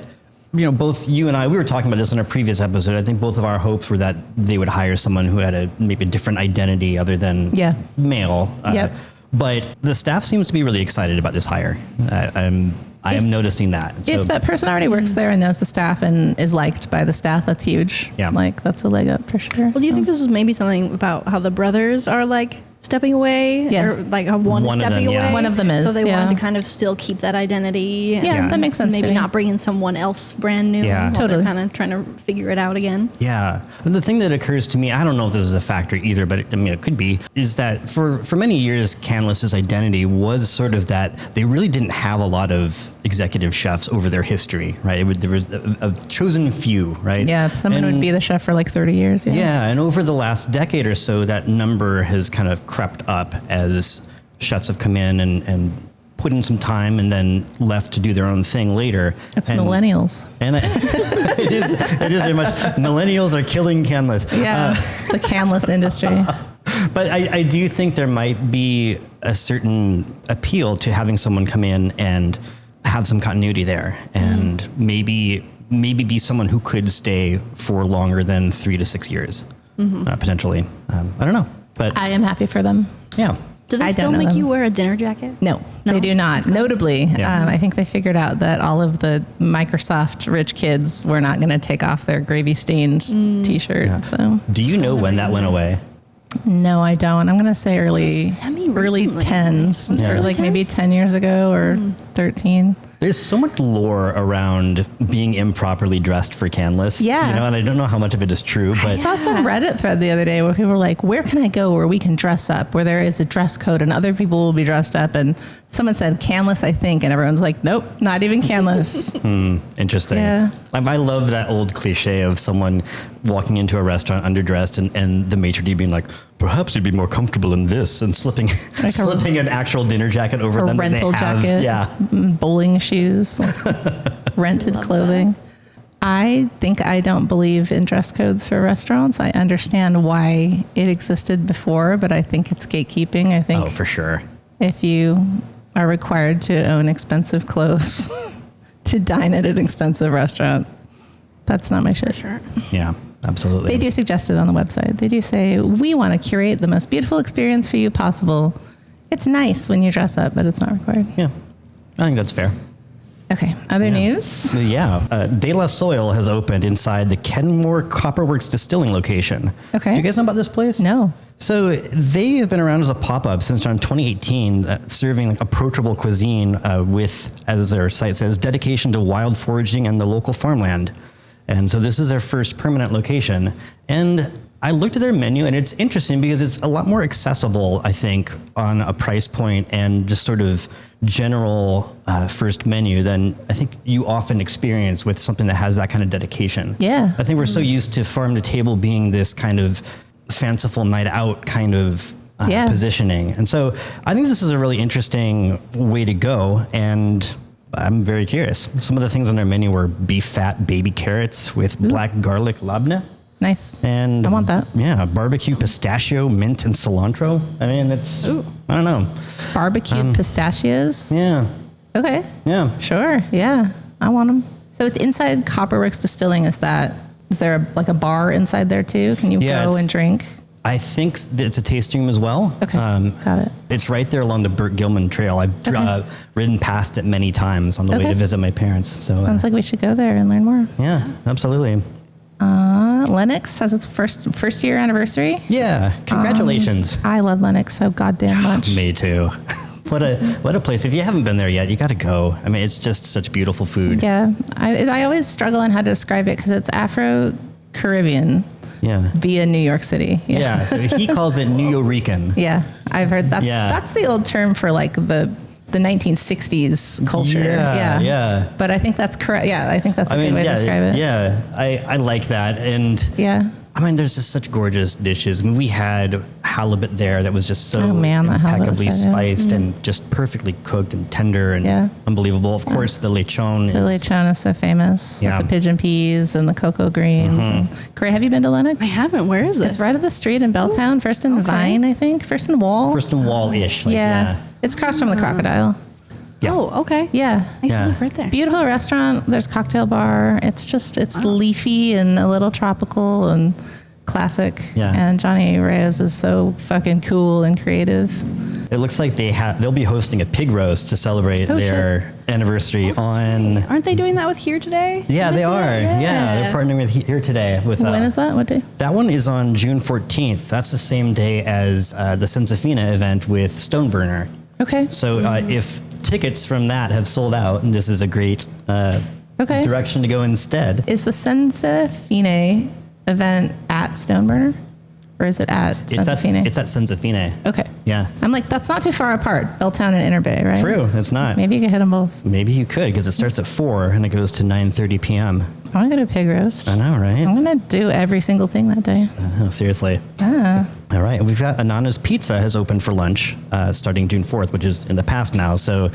both you and I, we were talking about this in a previous episode. I think both of our hopes were that they would hire someone who had maybe a different identity other than male. Yep. But the staff seems to be really excited about this hire. I am noticing that. So, If that person already works there and knows the staff and is liked by the staff, that's huge. Yeah. Like, that's a leg up for sure. Well, do you think this was maybe something about how the brothers are like stepping away, Yeah. or like one One of stepping them, yeah. away. One of them is, So they yeah. wanted to kind of still keep that identity. and Yeah, that makes sense to Maybe me. not bring in someone else brand new. Yeah. while Totally. They're kind of trying to figure it out again. Yeah. And the thing that occurs to me, I don't know if this is a factor either, but it could be, is that for many years, Canlis's identity was sort of that they really didn't have a lot of executive chefs over their history, right? There was a chosen few, right? Yeah, someone would be the chef for like 30 years. Yeah. Yeah, and over the last decade or so, that number has kind of crept up as chefs have come in and put in some time and then left to do their own thing later. It's and, millennials. And it is very much, millennials are killing Canlis. Yeah, the Canlis industry. But I do think there might be a certain appeal to having someone come in and have some continuity there and maybe be someone who could stay for longer than 3 to 6 years, potentially. I don't know, but I am happy for them. yeah. Do they I still don't know make them. you wear a dinner jacket? No, they do not. Notably, Yeah. I think they figured out that all of the Microsoft rich kids were not going to take off their gravy stained T-shirt. Yeah. So Do you know when that went away? no, I don't. I'm going to say early Semi-recently. 10s, Yeah. or like maybe 10 years ago or 13. There's so much lore around being improperly dressed for Canlis. Yeah. You know, and I don't know how much of it is true, I but saw some Reddit thread the other day where people were like, where can I go where we can dress up, where there is a dress code and other people will be dressed up? And someone said Canlis, I think. And everyone's like, nope, not even Canlis. interesting. Yeah. I love that old cliche of someone walking into a restaurant underdressed and the maitre d' being like, perhaps you'd be more comfortable in this, and slipping an actual dinner jacket over A them. that they rental have. jacket. Yeah. Bowling shoes, rented clothing. I think I don't believe in dress codes for restaurants. I understand why it existed before, but I think it's gatekeeping. I think Oh, for sure. if you are required to own expensive clothes to dine at an expensive restaurant, that's not my shit. Sure. Yeah, absolutely. They do suggest it on the website. They do say, we want to curate the most beautiful experience for you possible. It's nice when you dress up, but it's not required. Yeah, I think that's fair. Okay, other news? Yeah, De La Soil has opened inside the Kenmore Copperworks distilling location. Okay. Do you guys know about this place? No. So they have been around as a pop-up since around 2018, serving like approachable cuisine with, as their site says, dedication to wild foraging and the local farmland. And so this is their first permanent location. And I looked at their menu, and it's interesting because it's a lot more accessible, I think, on a price point and just sort of general first menu than I think you often experience with something that has that kind of dedication. Yeah. I think we're so used to farm to table being this kind of fanciful night out kind of positioning. And so I think this is a really interesting way to go, and I'm very curious. Some of the things on their menu were beef fat baby carrots with black garlic labneh. Nice. And I want that. Yeah, barbecue pistachio, mint, and cilantro. I mean, it's, I don't know. Barbecued pistachios? Yeah, Okay. yeah. Sure. Yeah. I want them. So it's inside Copperworks Distilling. Is there like a bar inside there too? Can you Yeah, go it's- and drink? I think it's a tasting room as well. Okay. Got it. It's right there along the Burt Gilman Trail. I've ridden past it many times on the way Okay. to visit my parents. So Sounds like we should go there and learn more. yeah, absolutely. Lenox has its first year anniversary. Yeah, congratulations. I love Lenox so goddamn much. Me too. What a place. If you haven't been there yet, you got to go. I mean, it's just such beautiful food. Yeah. I always struggle on how to describe it because it's Afro-Caribbean Yeah. via New York City. Yeah. So he calls it New Yorican. Yeah. I've heard that's the old term for like the 1960s culture. Yeah. But I think that's correct. Yeah, I think that's a good way to describe it. Yeah, I like that. And Yeah. I mean, there's just such gorgeous dishes. I mean, we had halibut there that was just so Oh, man, that halibut was impeccably so good. spiced and just perfectly cooked and tender and unbelievable. Of course, the lechon The is... lechon is so famous Yeah. with the pigeon peas and the cocoa greens. And Gray, have you been to Lenox? I haven't. Where is this? It's right up the street in Belltown, First and Vine, I think. First and Wall. First and Wall-ish. Like, yeah. It's across from the Crocodile. Yeah. Oh, okay. Yeah. I used to Yeah. live right there. Beautiful restaurant. There's cocktail bar. It's leafy and a little tropical and classic. Yeah. And Johnny Reyes is so fucking cool and creative. It looks like they'll be hosting a pig roast to celebrate their anniversary on. Right. Aren't they doing that with Here Today? Yeah, they are. Yeah, they're partnering with Here Today. With when is that? What day? That one is on June 14th. That's the same day as the Sensafina event with Stoneburner. Okay. So if tickets from that have sold out, and this is a great direction to go instead. Is the Sensafine event at Stoneburner? Or is it at Sensafine? It's at Sensafine. Okay. Yeah. I'm like, that's not too far apart, Belltown and Inner Bay, right? True, it's not. Maybe you could hit them both. Maybe you could, because it starts at 4 and it goes to 9:30 p.m. I want to go to a pig roast. I know, right? I'm going to do every single thing that day. Seriously. All right. We've got Ananas Pizza has opened for lunch starting June 4th, which is in the past now. So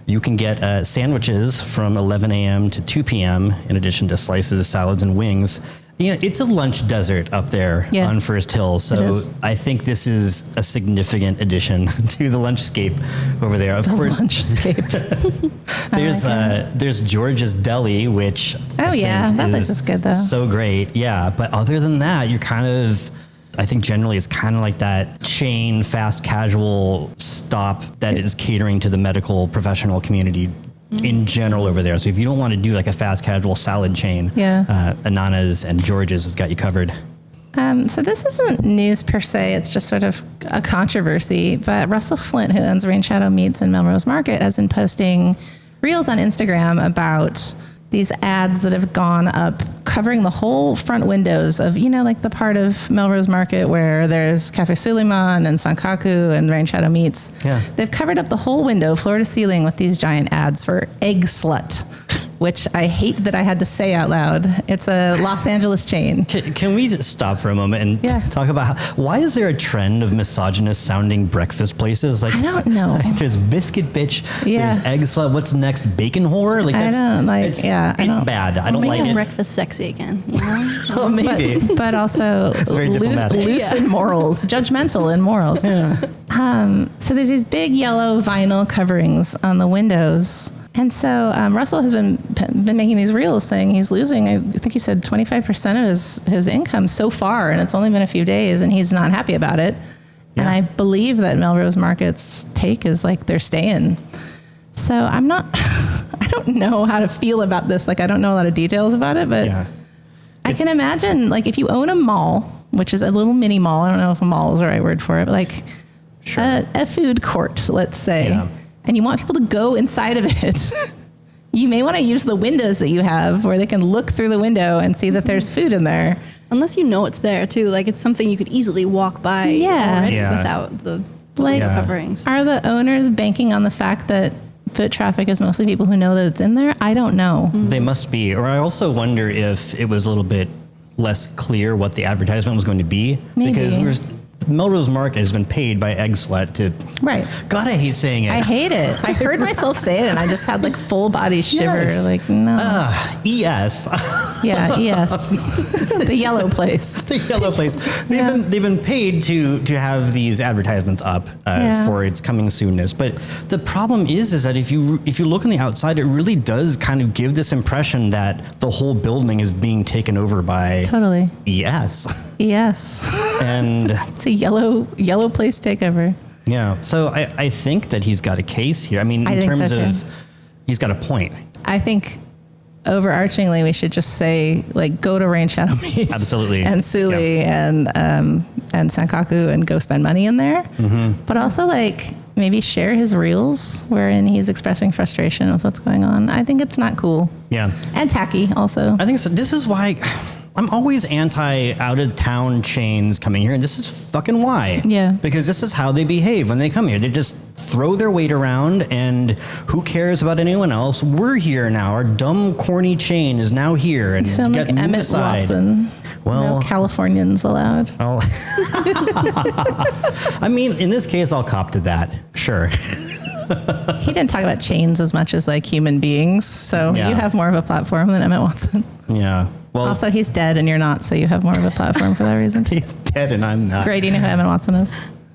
you can get sandwiches from 11 a.m. to 2 p.m. in addition to slices, salads, and wings. You know, it's a lunch desert up there on First Hill. So I think this is a significant addition to the lunchscape over there. Of course, there's George's Deli, which that place is good though. So great. Yeah. But other than that, you're kind of, I think generally it's kind of like that chain fast casual stop that is catering to the medical professional community in general over there. So if you don't want to do like a fast casual salad chain, Ananas and George's has got you covered. So this isn't news per se, it's just sort of a controversy, but Russell Flint, who owns Rain Shadow Meats in Melrose Market, has been posting reels on Instagram about these ads that have gone up covering the whole front windows of, like the part of Melrose Market where there's Cafe Suliman and Sankaku and Rain Shadow Meats. Yeah. They've covered up the whole window, floor to ceiling, with these giant ads for Egg Slut, which I hate that I had to say out loud. It's a Los Angeles chain. Can we just stop for a moment and talk about why is there a trend of misogynist sounding breakfast places? Like, I don't know. There's Biscuit Bitch, there's Egg Slut, what's next? Bacon Whore? Like, I don't like, it's bad. I don't like it. Breakfast sexy again. Well, maybe. But also it's very diplomatic. Loose in morals, judgmental in morals. So there's these big yellow vinyl coverings on the windows. And so Russell has been making these reels saying he's losing, I think he said 25% of his income so far, and it's only been a few days, and he's not happy about it. Yeah. And I believe that Melrose Market's take is like they're staying. So I don't know how to feel about this. Like, I don't know a lot of details about it, but I can imagine, like, if you own a mall, which is a little mini mall, I don't know if a mall is the right word for it, but like a food court, let's say, and you want people to go inside of it, you may want to use the windows that you have where they can look through the window and see that there's food in there. Unless you know it's there too. Like, it's something you could easily walk by already without the coverings. Are the owners banking on the fact that foot traffic is mostly people who know that it's in there? I don't know. They must be. Or I also wonder if it was a little bit less clear what the advertisement was going to be. Maybe. Because Melrose Market has been paid by Egg Slut to... Right. God, I hate saying it. I hate it. I heard myself say it and I just had like full body shiver. Like, no. ES. Yeah, ES. The yellow place. The yellow place. They've been paid to have these advertisements up for its coming soonness. But the problem is that if you look on the outside, it really does kind of give this impression that the whole building is being taken over by ES. Yes. And it's a yellow place takeover. Yeah. So I think that he's got a case here. I mean, in terms of, he's got a point. I think overarchingly we should just say, like, go to Rain Shadow Meats. Absolutely. And Suli and Sankaku and go spend money in there. Mm-hmm. But also, like, maybe share his reels wherein he's expressing frustration with what's going on. I think it's not cool. Yeah. And tacky also. I think so. This is why I'm always anti out of town chains coming here, and this is fucking why. Yeah. Because this is how they behave when they come here. They just throw their weight around, and who cares about anyone else? We're here now. Our dumb, corny chain is now here, and sound like Emmett Watson. Well, no Californians allowed. I mean, in this case, I'll cop to that. Sure. He didn't talk about chains as much as like human beings, so you have more of a platform than Emmett Watson. Yeah. Well, also, he's dead and you're not, so you have more of a platform for that reason. He's dead and I'm not. Gray, do you know who Emmett Watson is?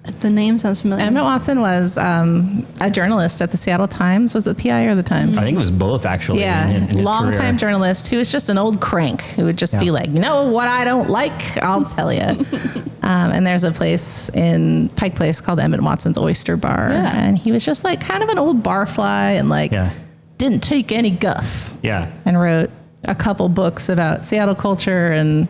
The name sounds familiar. Emmett Watson was a journalist at the Seattle Times. Was it the PI or the Times? I think it was both, actually. Yeah, in his long-time career. journalist who was just an old crank who would just be like, you know what I don't like? I'll tell you. And there's a place in Pike Place called Emmett Watson's Oyster Bar. Yeah. And he was just like kind of an old barfly and like didn't take any guff. Yeah. And wrote a couple books about Seattle culture and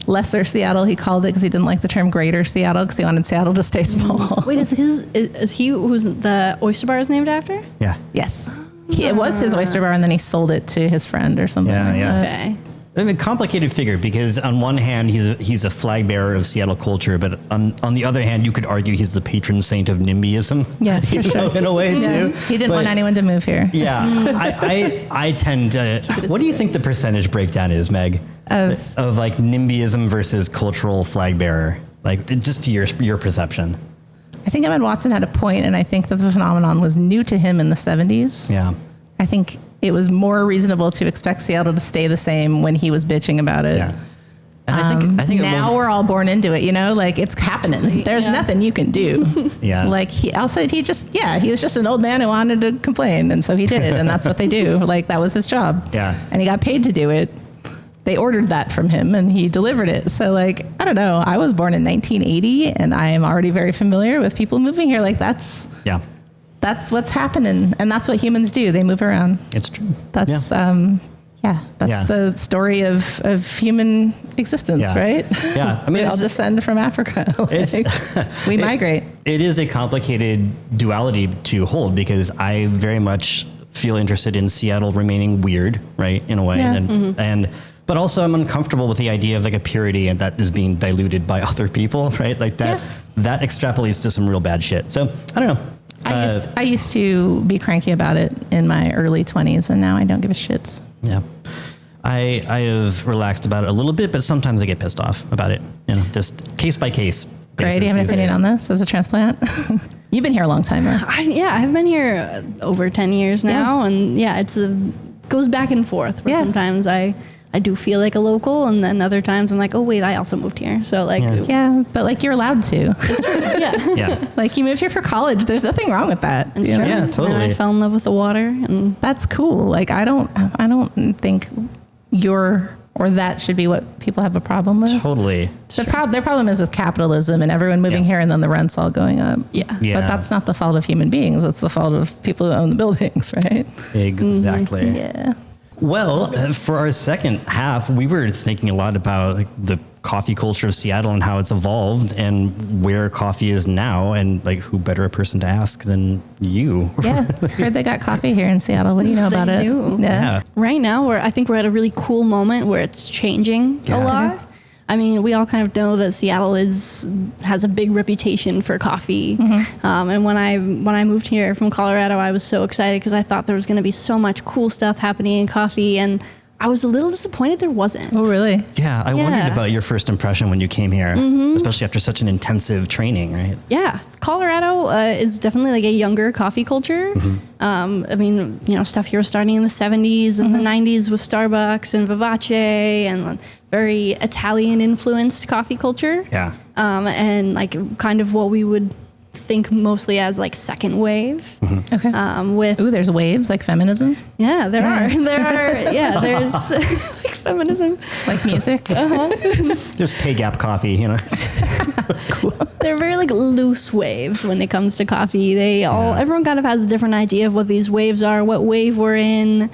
lesser Seattle, he called it, because he didn't like the term greater Seattle because he wanted Seattle to stay small. Wait, is he who's the Oyster Bar is named after? Yeah. Yes. It was his oyster bar, and then he sold it to his friend or something. Yeah, like yeah. that. Okay. I mean, complicated figure, because on one hand he's a flag bearer of Seattle culture, but on the other hand you could argue he's the patron saint of NIMBYism. Yeah, for you know, sure. in a way too. He didn't want anyone to move here. Yeah, I tend to. What do you think the percentage breakdown is, Meg, of like NIMBYism versus cultural flag bearer? Like, just to your perception. I think Emmett Watson had a point, and I think that the phenomenon was new to him in the 70s. Yeah. I think it was more reasonable to expect Seattle to stay the same when he was bitching about it. Yeah. And I think now we're all born into it, you know, like it's happening. There's nothing you can do. Yeah. Like he was just an old man who wanted to complain. And so he did. And that's what they do. Like that was his job. Yeah. And he got paid to do it. They ordered that from him and he delivered it. So like, I don't know. I was born in 1980 and I am already very familiar with people moving here. Like that's what's happening. And that's what humans do. They move around. It's true. That's, the story of human existence, right? Yeah. I mean, we all descend from Africa. We migrate. It is a complicated duality to hold, because I very much feel interested in Seattle remaining weird, right, in a way. Yeah. But also I'm uncomfortable with the idea of like a purity and that is being diluted by other people, right? Like that extrapolates to some real bad shit. So I don't know. I used to be cranky about it in my early 20s, and now I don't give a shit. Yeah. I have relaxed about it a little bit, but sometimes I get pissed off about it. You know, just case by case. Gray, do you have an opinion on this as a transplant? You've been here a long time, right? I've been here over 10 years now, and it's goes back and forth. Where sometimes I do feel like a local, and then other times I'm like, oh wait, I also moved here. So like, but like you're allowed to. Yeah. Like you moved here for college. There's nothing wrong with that. It's true. Yeah, totally. And I fell in love with the water, and that's cool. Like I don't think that should be what people have a problem with. Totally. Their problem is with capitalism and everyone moving here and then the rents all going up. Yeah. But that's not the fault of human beings. It's the fault of people who own the buildings, right? Exactly. Yeah. Well, for our second half, we were thinking a lot about like, the coffee culture of Seattle and how it's evolved and where coffee is now, and like who better a person to ask than you? Yeah, heard they got coffee here in Seattle. What do you know about it? They do. Yeah. Right now, I think we're at a really cool moment where it's changing a lot. I mean, we all kind of know that Seattle has a big reputation for coffee. And when I moved here from Colorado, I was so excited because I thought there was going to be so much cool stuff happening in coffee, and I was a little disappointed there wasn't. Oh, really? Yeah, I wondered about your first impression when you came here, especially after such an intensive training, right? Yeah, Colorado is definitely like a younger coffee culture. I mean, stuff here was starting in the 70s and the 90s with Starbucks and Vivace and very Italian influenced coffee culture. Yeah. And like kind of what we would think mostly as like second wave. Okay. There's waves like feminism. Yeah, there are. There's like feminism, like music. There's pay gap coffee, Cool. They're very like loose waves when it comes to coffee. Everyone kind of has a different idea of what these waves are, what wave we're in.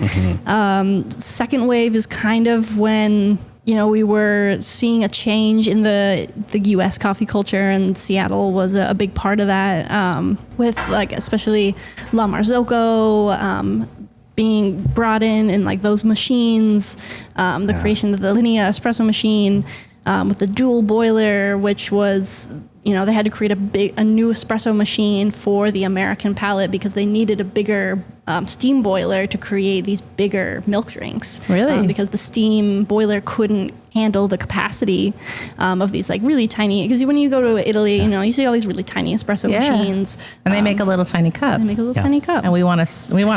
Second wave is kind of when we were seeing a change in the U.S. coffee culture, and Seattle was a big part of that, with like especially La Marzocco being brought in and like those machines, the creation of the Linea espresso machine with the dual boiler, which was they had to create a new espresso machine for the American palate because they needed a bigger steam boiler to create these bigger milk drinks. Really? Because the steam boiler couldn't handle the capacity of these like really tiny. Because when you go to Italy, you see all these really tiny espresso machines, and they make a little tiny cup. Tiny cup, and we want a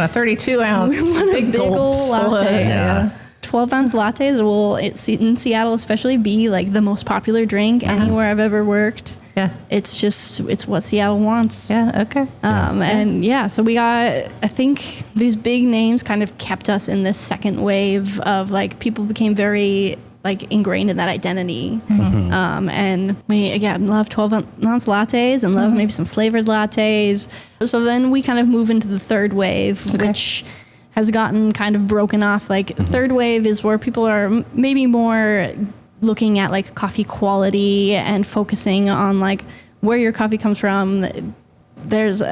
32 ounce big old latte. Yeah. 12-ounce lattes will in Seattle especially be like the most popular drink anywhere I've ever worked. it's what Seattle wants. Yeah. Okay. So we got, I think these big names kind of kept us in this second wave of like, people became very like ingrained in that identity. And we, again, love 12-ounce lattes and love maybe some flavored lattes. So then we kind of move into the third wave, which has gotten kind of broken off. Like third wave is where people are maybe more looking at like coffee quality and focusing on like where your coffee comes from. There's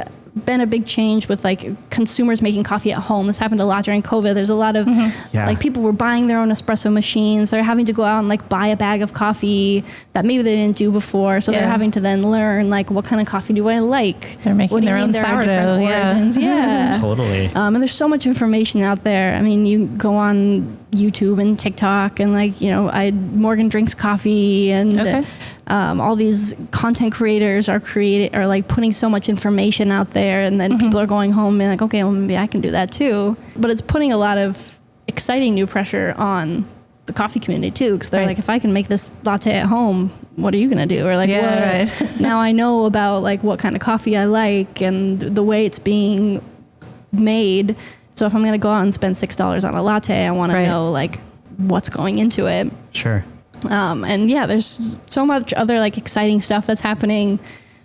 been a big change with like consumers making coffee at home. This happened a lot during COVID. There's a lot of like people were buying their own espresso machines. They're having to go out and like buy a bag of coffee that maybe they didn't do before. So they're having to then learn like, what kind of coffee do I like? They're making their own sourdough. Yeah. Totally. And there's so much information out there. I mean, you go on YouTube and TikTok and like, Morgan Drinks Coffee and all these content creators are like putting so much information out there, and then people are going home and like, okay, well, maybe I can do that too. But it's putting a lot of exciting new pressure on the coffee community too, because they're like, if I can make this latte at home, what are you gonna do? Or like, now I know about like what kind of coffee I like and the way it's being made. So if I'm gonna go out and spend $6 on a latte, I want to know like what's going into it. Sure. There's so much other like exciting stuff that's happening.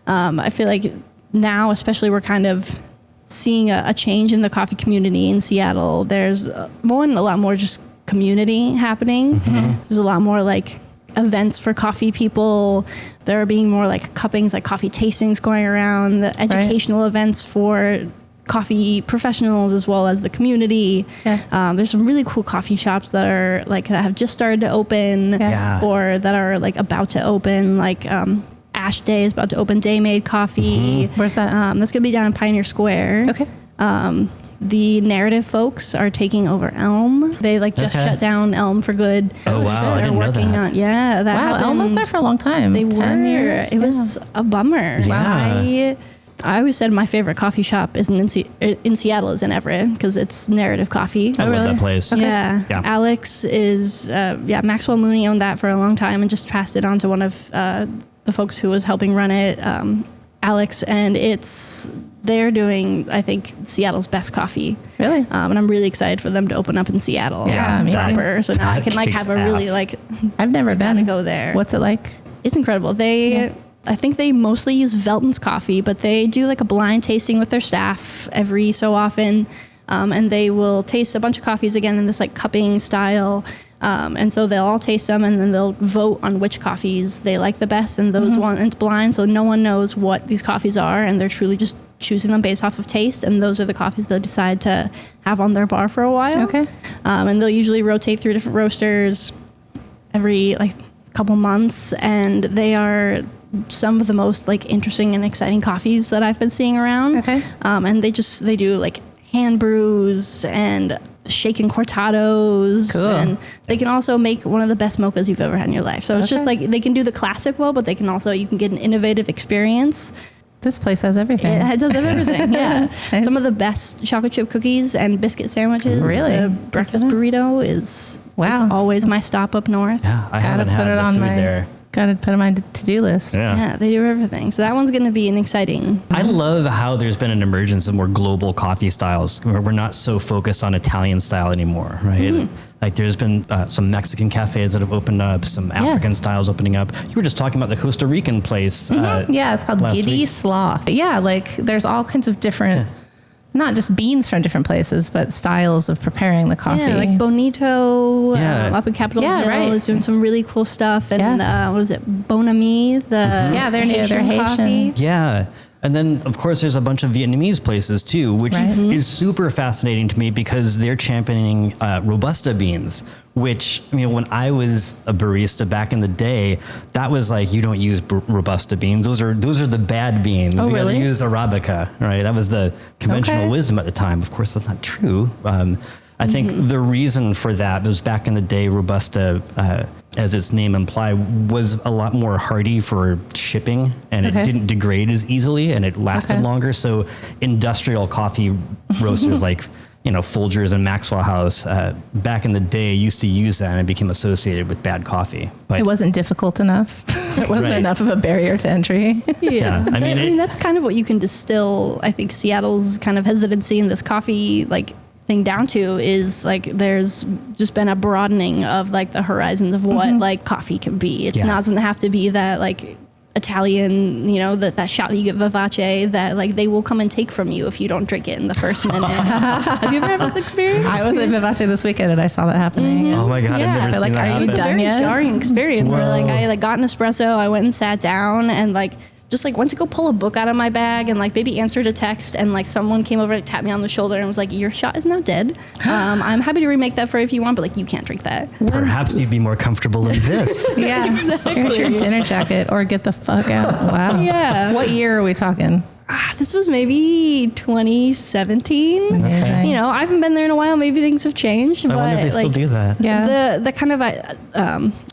I feel like now, especially, we're kind of seeing a change in the coffee community in Seattle. There's a lot more just community happening. There's a lot more like events for coffee people. There are being more like cuppings, like coffee tastings going around, the educational events for coffee professionals as well as the community. There's some really cool coffee shops that are like that have just started to open or that are like about to open, like Ash Day is about to open Day Made Coffee. Where's that? That's gonna be down in Pioneer Square. The Narrative folks are taking over Elm. They like just shut down Elm for good. Oh wow, so I didn't know that. That happened. Elm was there for a long time. They 10 were. years. It was a bummer. I always said my favorite coffee shop isn't in Seattle is in Everett because it's Narrative Coffee. I love that place. Yeah. Alex is Maxwell Mooney owned that for a long time and just passed it on to one of the folks who was helping run it, Alex, and they're doing, I think, Seattle's best coffee. Really? And I'm really excited for them to open up in Seattle. Proper. So now I can like have a really like. I've never been. To go there. What's it like? It's incredible. I think they mostly use Velton's coffee, but they do like a blind tasting with their staff every so often. And they will taste a bunch of coffees again in this like cupping style. And so they'll all taste them and then they'll vote on which coffees they like the best. And those ones, it's blind. So no one knows what these coffees are. And they're truly just choosing them based off of taste. And those are the coffees they'll decide to have on their bar for a while. And they'll usually rotate through different roasters every like couple months. And they are some of the most like interesting and exciting coffees that I've been seeing around. And they do like hand brews and shaken cortados. And they can also make one of the best mochas you've ever had in your life. So it's just like they can do the classic well, but you can get an innovative experience. This place has everything. It does have everything. Nice. Some of the best chocolate chip cookies and biscuit sandwiches. Really? The breakfast burrito is it's always my stop up north. I haven't had the food there. Got to put it on my to-do list. Yeah, they do everything. So that one's going to be an exciting. I love how there's been an emergence of more global coffee styles where we're not so focused on Italian style anymore, right? Like there's been some Mexican cafes that have opened up, some African styles opening up. You were just talking about the Costa Rican place. It's called Giddy Sloth. Yeah, like there's all kinds of different... Not just beans from different places, but styles of preparing the coffee. Yeah, like Bonito up in Capitol Hill is doing some really cool stuff. And what is it, Bonami? They're Haitian. Yeah. And then, of course, there's a bunch of Vietnamese places, too, which is super fascinating to me because they're championing Robusta beans, which, when I was a barista back in the day, that was like, you don't use Robusta beans. Those are the bad beans. Oh, we really? got to use Arabica, right? That was the conventional wisdom at the time. Of course, that's not true. I think the reason for that was back in the day, Robusta, as its name implied, was a lot more hardy for shipping and it didn't degrade as easily and it lasted longer. So industrial coffee roasters like Folgers and Maxwell House back in the day used to use that, and it became associated with bad coffee. But it wasn't difficult enough. It wasn't enough of a barrier to entry. Yeah. I mean, that's kind of what you can distill, I think, Seattle's kind of hesitancy in this coffee thing down to is there's just been a broadening of the horizons of what coffee can be. It's not doesn't have to be that Italian, that shot that you get Vivace that they will come and take from you if you don't drink it in the first minute. Have you ever had that experience? I was at Vivace this weekend and I saw that happening. Oh my God, I've never seen that happen. It's a very jarring experience where I got an espresso, I went and sat down and just went to go pull a book out of my bag and maybe answered a text and someone came over and tapped me on the shoulder and was like, your shot is now dead. I'm happy to remake that for you if you want, but you can't drink that. Perhaps you'd be more comfortable in this. Yeah, exactly. Here's your dinner jacket or get the fuck out. Wow. Yeah. What year are we talking? This was maybe 2017. Okay. I haven't been there in a while. Maybe things have changed. I wonder if they still do that. Yeah. The kind of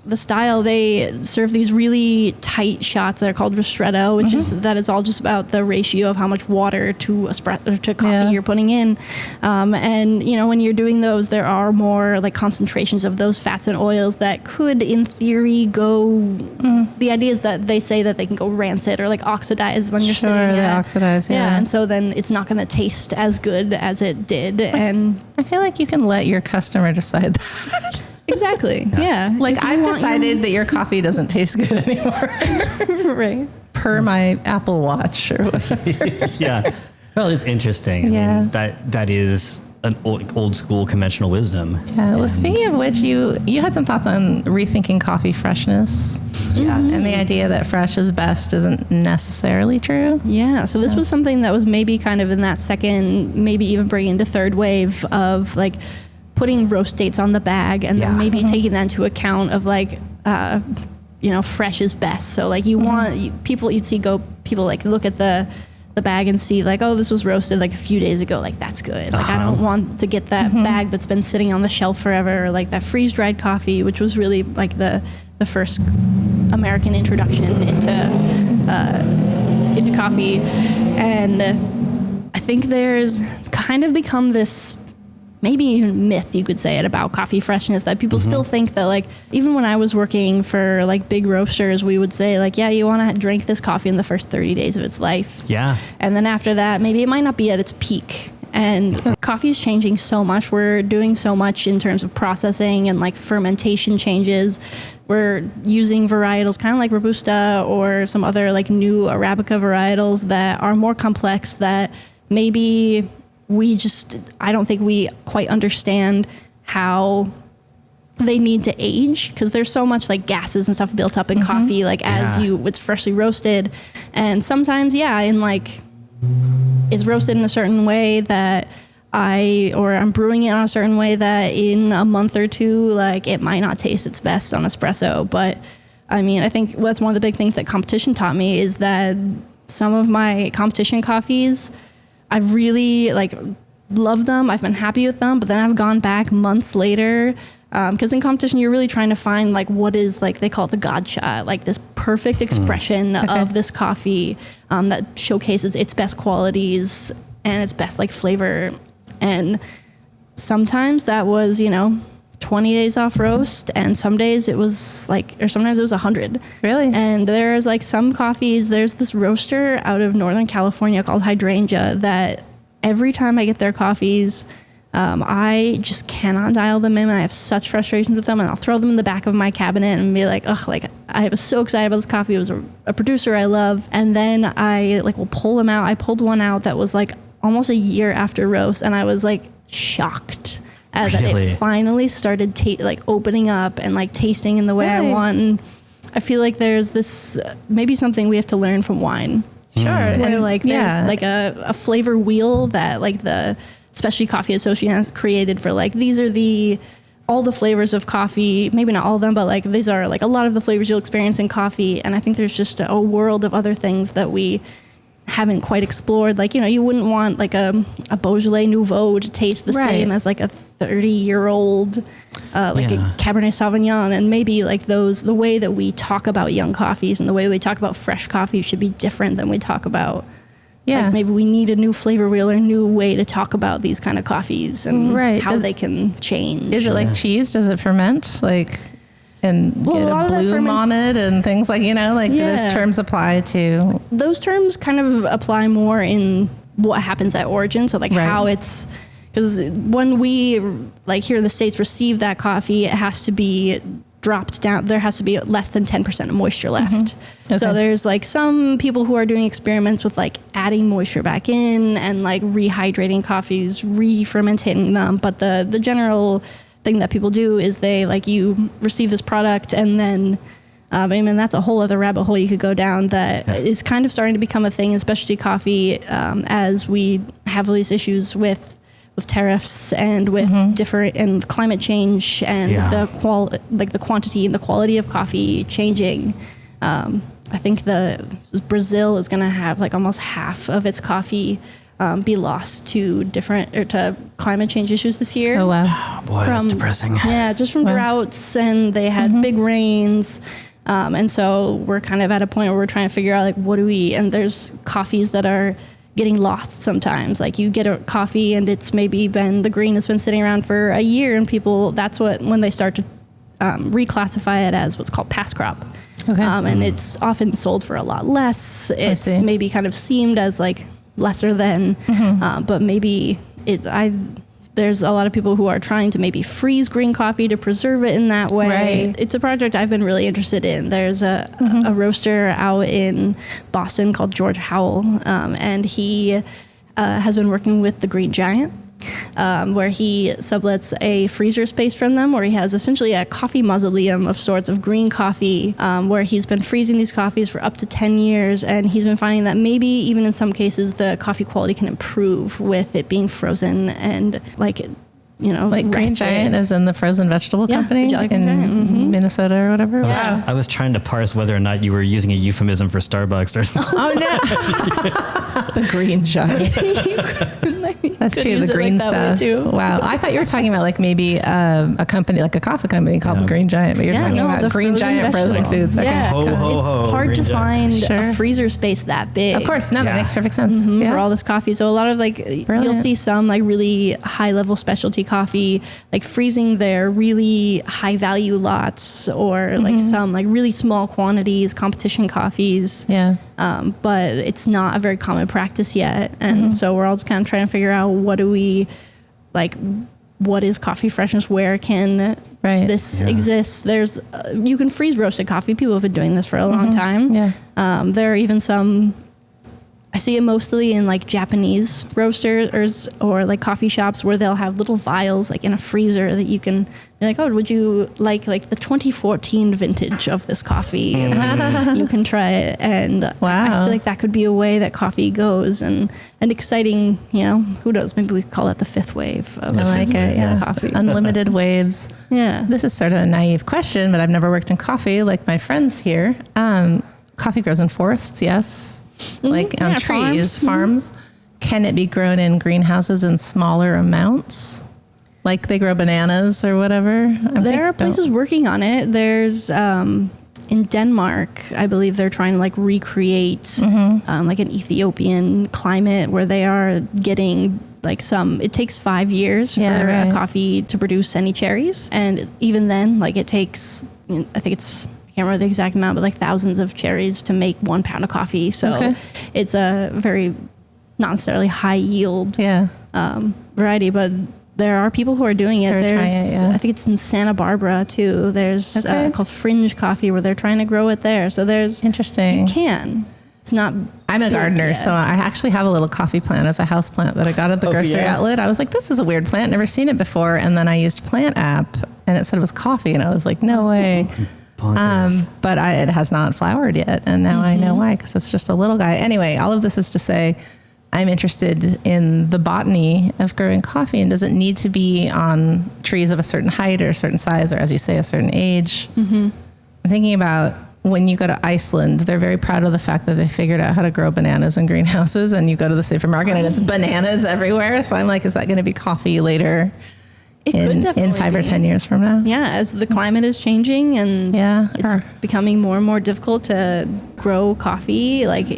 the style, they serve these really tight shots that are called ristretto, which is all just about the ratio of how much water to coffee you're putting in. And when you're doing those, there are more concentrations of those fats and oils that could, in theory, go. The idea is that they say that they can go rancid or oxidize when you're sitting at. Oxidize, yeah. And so then it's not going to taste as good as it did. And I feel like you can let your customer decide that. Exactly. Yeah. I've decided that your coffee doesn't taste good anymore. Right. Per my Apple Watch or whatever. Yeah. Well, it's interesting. Yeah. I mean, that is an old school conventional wisdom. Yeah. Well, speaking of which, you had some thoughts on rethinking coffee freshness. Yes. And the idea that fresh is best isn't necessarily true. Yeah. So this was something that was maybe kind of in that second, maybe even bringing to third wave of putting roast dates on the bag and then maybe taking that into account of fresh is best. So you want people look at the bag and see oh, this was roasted a few days ago. That's good. I don't want to get that bag that's been sitting on the shelf forever, or that freeze dried coffee, which was really the first American introduction into coffee. And I think there's kind of become this maybe even myth, you could say it, about coffee freshness, that people still think that even when I was working for big roasters, we would say yeah, you want to drink this coffee in the first 30 days of its life. Yeah. And then after that, maybe it might not be at its peak. And coffee is changing so much. We're doing so much in terms of processing and fermentation changes. We're using varietals kind of like Robusta or some other new Arabica varietals that are more complex, that maybe I don't think we quite understand how they need to age, because there's so much gases and stuff built up in coffee it's freshly roasted. And sometimes it's roasted in a certain way that I'm brewing it in a certain way that in a month or two it might not taste its best on espresso. But I mean, I think that's one of the big things that competition taught me, is that some of my competition coffees, I've really loved them. I've been happy with them, but then I've gone back months later, because in competition you're really trying to find what is they call it the God shot, this perfect expression of this coffee that showcases its best qualities and its best flavor. And sometimes that was 20 days off roast, and some days it was or sometimes it was 100. Really? And there's some coffees, there's this roaster out of Northern California called Hydrangea that every time I get their coffees, I just cannot dial them in. I have such frustrations with them, and I'll throw them in the back of my cabinet and be I was so excited about this coffee. It was a producer I love. And then I will pull them out. I pulled one out that was almost a year after roast, and I was shocked that it finally started opening up and tasting in the way I want. And I feel there's this maybe something we have to learn from wine. Sure. Where there's a flavor wheel that the Specialty Coffee Association has created for these are all the flavors of coffee, maybe not all of them, but these are a lot of the flavors you'll experience in coffee. And I think there's just a world of other things that we haven't quite explored. You wouldn't want a Beaujolais Nouveau to taste the same as a 30-year-old a Cabernet Sauvignon. And maybe the way that we talk about young coffees and the way we talk about fresh coffee should be different than we talk about Yeah. Like maybe we need a new flavor wheel or a new way to talk about these kind of coffees and how they can change. Is it like cheese? Does it ferment? Like, and get a bloom on it and things like, do those terms apply to? Those terms kind of apply more in what happens at origin. So like how it's, because when we like here in the States receive that coffee, it has to be dropped down. There has to be less than 10% of moisture left. Okay. So there's like some people who are doing experiments with like adding moisture back in and like rehydrating coffees, re-fermenting them. But the general thing that people do is they like you receive this product and then that's a whole other rabbit hole you could go down that is kind of starting to become a thing in specialty coffee as we have all these issues with tariffs and with different and climate change and the quantity and the quality of coffee changing. I think Brazil is going to have like almost half of its coffee be lost to climate change issues this year. Oh wow! Oh, boy, that's depressing. Yeah, just from droughts, and they had big rains. And so we're kind of at a point where we're trying to figure out like and there's coffees that are getting lost sometimes. Like you get a coffee and it's maybe the green has been sitting around for a year, and when they start to reclassify it as what's called past crop. Okay. And it's often sold for a lot less. It's maybe kind of seemed as like lesser than, but maybe there's a lot of people who are trying to maybe freeze green coffee to preserve it in that way. Right. It's a project I've been really interested in. There's a roaster out in Boston called George Howell, and he has been working with the Green Giant, where he sublets a freezer space from them, where he has essentially a coffee mausoleum of sorts of green coffee, where he's been freezing these coffees for up to 10 years, and he's been finding that maybe even in some cases the coffee quality can improve with it being frozen and like Green Giant is in the frozen vegetable company in Minnesota or whatever. I was trying to parse whether or not you were using a euphemism for Starbucks or oh no. The Green Giant. That's true, the green stuff. Wow. I thought you were talking about like maybe a company, like a coffee company called the Green Giant, but you're talking about Green Giant frozen foods. Okay. Yeah, because it's hard to find a freezer space that big. Of course, no, that makes perfect sense. For all this coffee. So a lot of you'll see some like really high level specialty coffee, like freezing their really high value lots or like some like really small quantities, competition coffees. Yeah. But it's not a very common practice yet. And so we're all just kind of trying to figure out what is coffee freshness? Where can this exist? There's, you can freeze roasted coffee. People have been doing this for a long time. Yeah. There are even some, I see it mostly in like Japanese roasters or like coffee shops where they'll have little vials like in a freezer that you can be like, oh, would you like the 2014 vintage of this coffee? And you can try it. And I feel like that could be a way that coffee goes and exciting, who knows, maybe we could call it the fifth wave of coffee. Unlimited waves. Yeah. This is sort of a naive question, but I've never worked in coffee like my friends here. Coffee grows in forests, yes. Like on trees, farms. Can it be grown in greenhouses in smaller amounts? Like they grow bananas or whatever? There are places working on it. There's in Denmark, I believe they're trying to like recreate like an Ethiopian climate where they are getting like it takes 5 years for a coffee to produce any cherries. And even then, like it takes, I think I can't remember the exact amount, but like thousands of cherries to make 1 pound of coffee. So it's a very not necessarily high yield variety, but there are people who are doing it. I think it's in Santa Barbara too. There's called Fringe Coffee where they're trying to grow it there. So there's interesting. You can. It's not. I'm a gardener, so I actually have a little coffee plant as a house plant that I got at the grocery outlet. I was like, this is a weird plant, never seen it before. And then I used Plant app and it said it was coffee. And I was like, no way. But it has not flowered yet. And now I know why, because it's just a little guy. Anyway, all of this is to say, I'm interested in the botany of growing coffee. And does it need to be on trees of a certain height or a certain size, or as you say, a certain age? I'm thinking about when you go to Iceland, they're very proud of the fact that they figured out how to grow bananas in greenhouses, and you go to the supermarket and it's bananas everywhere. So I'm like, is that going to be coffee later? It could definitely in 5 or 10 years from now. Yeah, as the climate is changing and it's becoming more and more difficult to grow coffee, like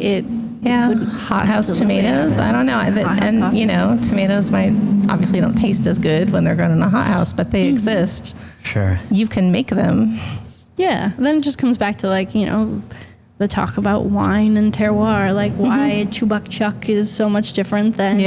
Yeah, hothouse tomatoes. I don't know. And, coffee. you know, tomatoes obviously don't taste as good when they're grown in a hothouse, but they exist. Sure. You can make them. Yeah. Then it just comes back to like, you know, the talk about wine and terroir, like why Chubak Chuck is so much different than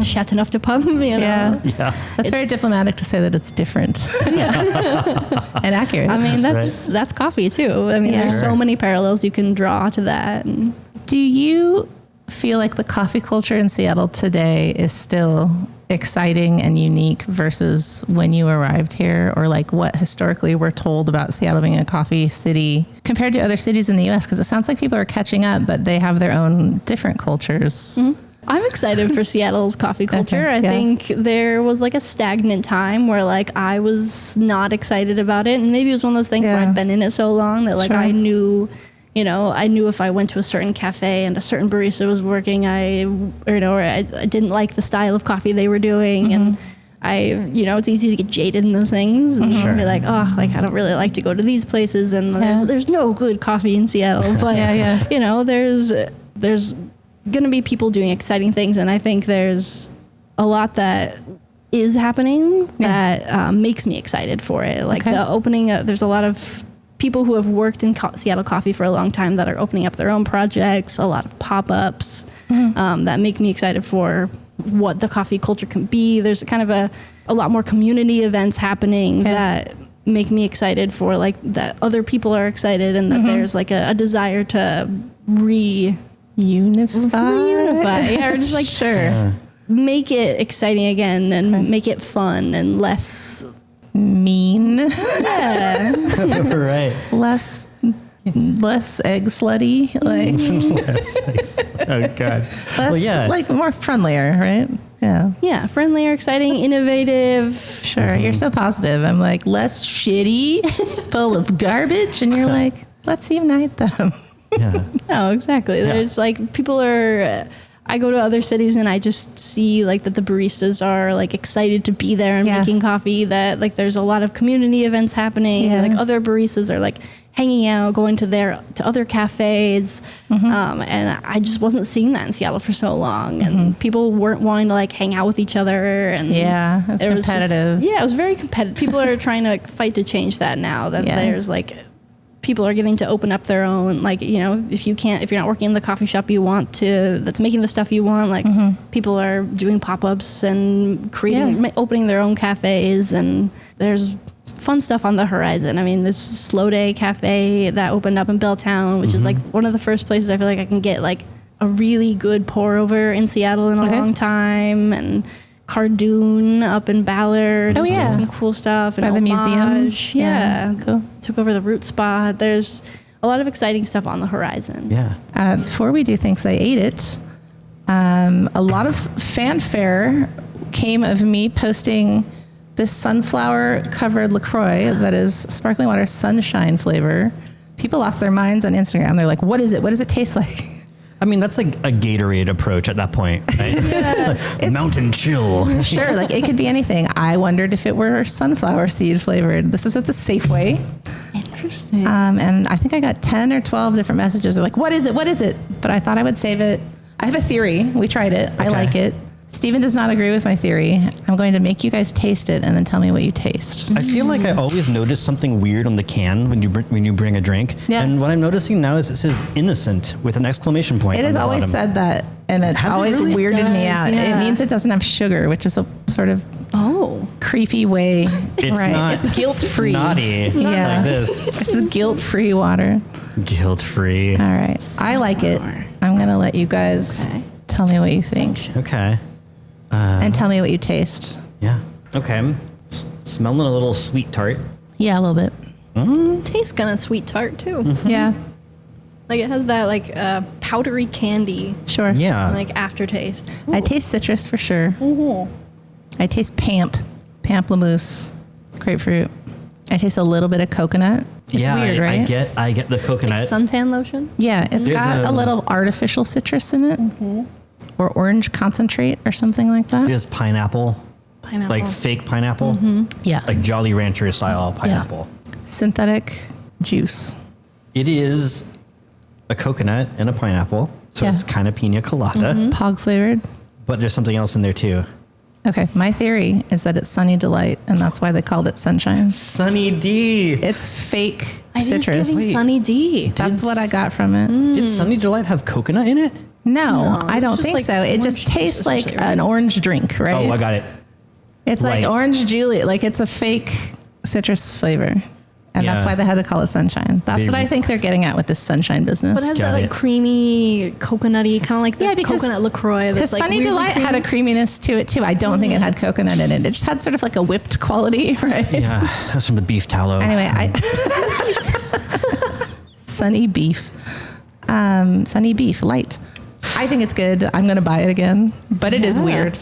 Chateauneuf de Pomme, you know? Yeah. Yeah. That's very diplomatic to say that it's different. And accurate. I mean, that's coffee too. I mean, there's so many parallels you can draw to that. And do you feel like the coffee culture in Seattle today is still exciting and unique versus when you arrived here, or like what historically we're told about Seattle being a coffee city compared to other cities in the US? Because it sounds like people are catching up, but they have their own different cultures. I'm excited for Seattle's coffee culture. I think there was like a stagnant time where like I was not excited about it. And maybe it was one of those things where I'd been in it so long that like I knew, you know, I knew if I went to a certain cafe and a certain barista was working, I didn't like the style of coffee they were doing. And it's easy to get jaded in those things and be like, oh, like I don't really like to go to these places. And there's no good coffee in Seattle. But, you know, there's going to be people doing exciting things. And I think there's a lot that is happening that makes me excited for it. Like the opening, there's a lot of people who have worked in Seattle coffee for a long time that are opening up their own projects, a lot of pop-ups that make me excited for what the coffee culture can be. There's kind of a lot more community events happening that make me excited for like that other people are excited and that there's like a desire to reunify. Yeah, or just like make it exciting again and make it fun and less mean. Yeah. Right. Less egg slutty, like Oh God. less, like more friendlier, right? Yeah, friendlier, exciting, innovative. Sure, you're so positive. I'm like less shitty, full of garbage, and you're like, let's unite them. Yeah. No, exactly. There's like people are. I go to other cities and I just see like that the baristas are like excited to be there and making coffee, that like there's a lot of community events happening. Like other baristas are like hanging out, going to other cafes. And I just wasn't seeing that in Seattle for so long. And people weren't wanting to like hang out with each other. And it's competitive. It was very competitive. People are trying to fight to change that now, that there's like, people are getting to open up their own, like, you know, if you're not working in the coffee shop you want to, that's making the stuff you want, like people are doing pop-ups and opening their own cafes, and there's fun stuff on the horizon. I mean, this Slow Day Cafe that opened up in Belltown, which is like one of the first places I feel like I can get like a really good pour over in Seattle in a long time, and Cardoon up in Ballard. Doing some cool stuff. By the museum. Yeah. Cool. Took over the Root Spot. There's a lot of exciting stuff on the horizon. Yeah. Before we do Thanks I Ate It, a lot of fanfare came of me posting this sunflower covered LaCroix that is sparkling water sunshine flavor. People lost their minds on Instagram. They're like, what is it? What does it taste like? I mean, that's like a Gatorade approach at that point, right? Like, Mountain Chill. Sure, like it could be anything. I wondered if it were sunflower seed flavored. This is at the Safeway. Interesting. And I think I got 10 or 12 different messages. They're like, what is it? What is it? But I thought I would save it. I have a theory. We tried it. I like it. Steven does not agree with my theory. I'm going to make you guys taste it and then tell me what you taste. I feel like I always notice something weird on the can when you bring a drink. Yeah. And what I'm noticing now is it says innocent with an exclamation point. It has always said that, and it's always really? weirded me out. Yeah. It means it doesn't have sugar, which is a sort of creepy way. It's not. It's guilt-free. Naughty. Like this. It's a guilt-free water. Guilt-free. All right. I like it. I'm going to let you guys tell me what you think. Okay. And tell me what you taste. Yeah. Okay. Smelling a little sweet tart. Yeah, a little bit. Tastes kind of sweet tart too. Yeah. Like it has that like powdery candy. Sure. Yeah. Like aftertaste. I taste citrus for sure. I taste pamplemousse, grapefruit. I taste a little bit of coconut. It's weird, right? I get the coconut. Like suntan lotion. Yeah, it's got a little artificial citrus in it. Or orange concentrate or something like that. There's pineapple. Like fake pineapple. Yeah. Like Jolly Rancher style pineapple. Synthetic juice. It is a coconut and a pineapple. So it's kind of pina colada. Pog flavored. But there's something else in there too. Okay, my theory is that it's Sunny Delight, and that's why they called it Sunshine. Sunny D. It's fake I think citrus. it's giving Sunny D. That's what I got from it. Did Sunny Delight have coconut in it? No, I don't it's just think like so. It orange just tastes juice, like essentially, right? an orange drink, right? Oh, I got it. It's like Light. orange Juliet. Like it's a fake citrus flavor. And that's Yeah. why they had to call it Sunshine. That's what I think they're getting at with this Sunshine business. But it has Got that like it. creamy, coconutty, kind of like the coconut LaCroix. Because That's like Sunny weirdly Delight had a creamy. creaminess to it too. I don't think it had coconut in it. It just had sort of like a whipped quality, right? Yeah, that's from the beef tallow. Anyway, Sunny Beef. Sunny Beef, light. I think it's good. I'm going to buy it again. But it is weird.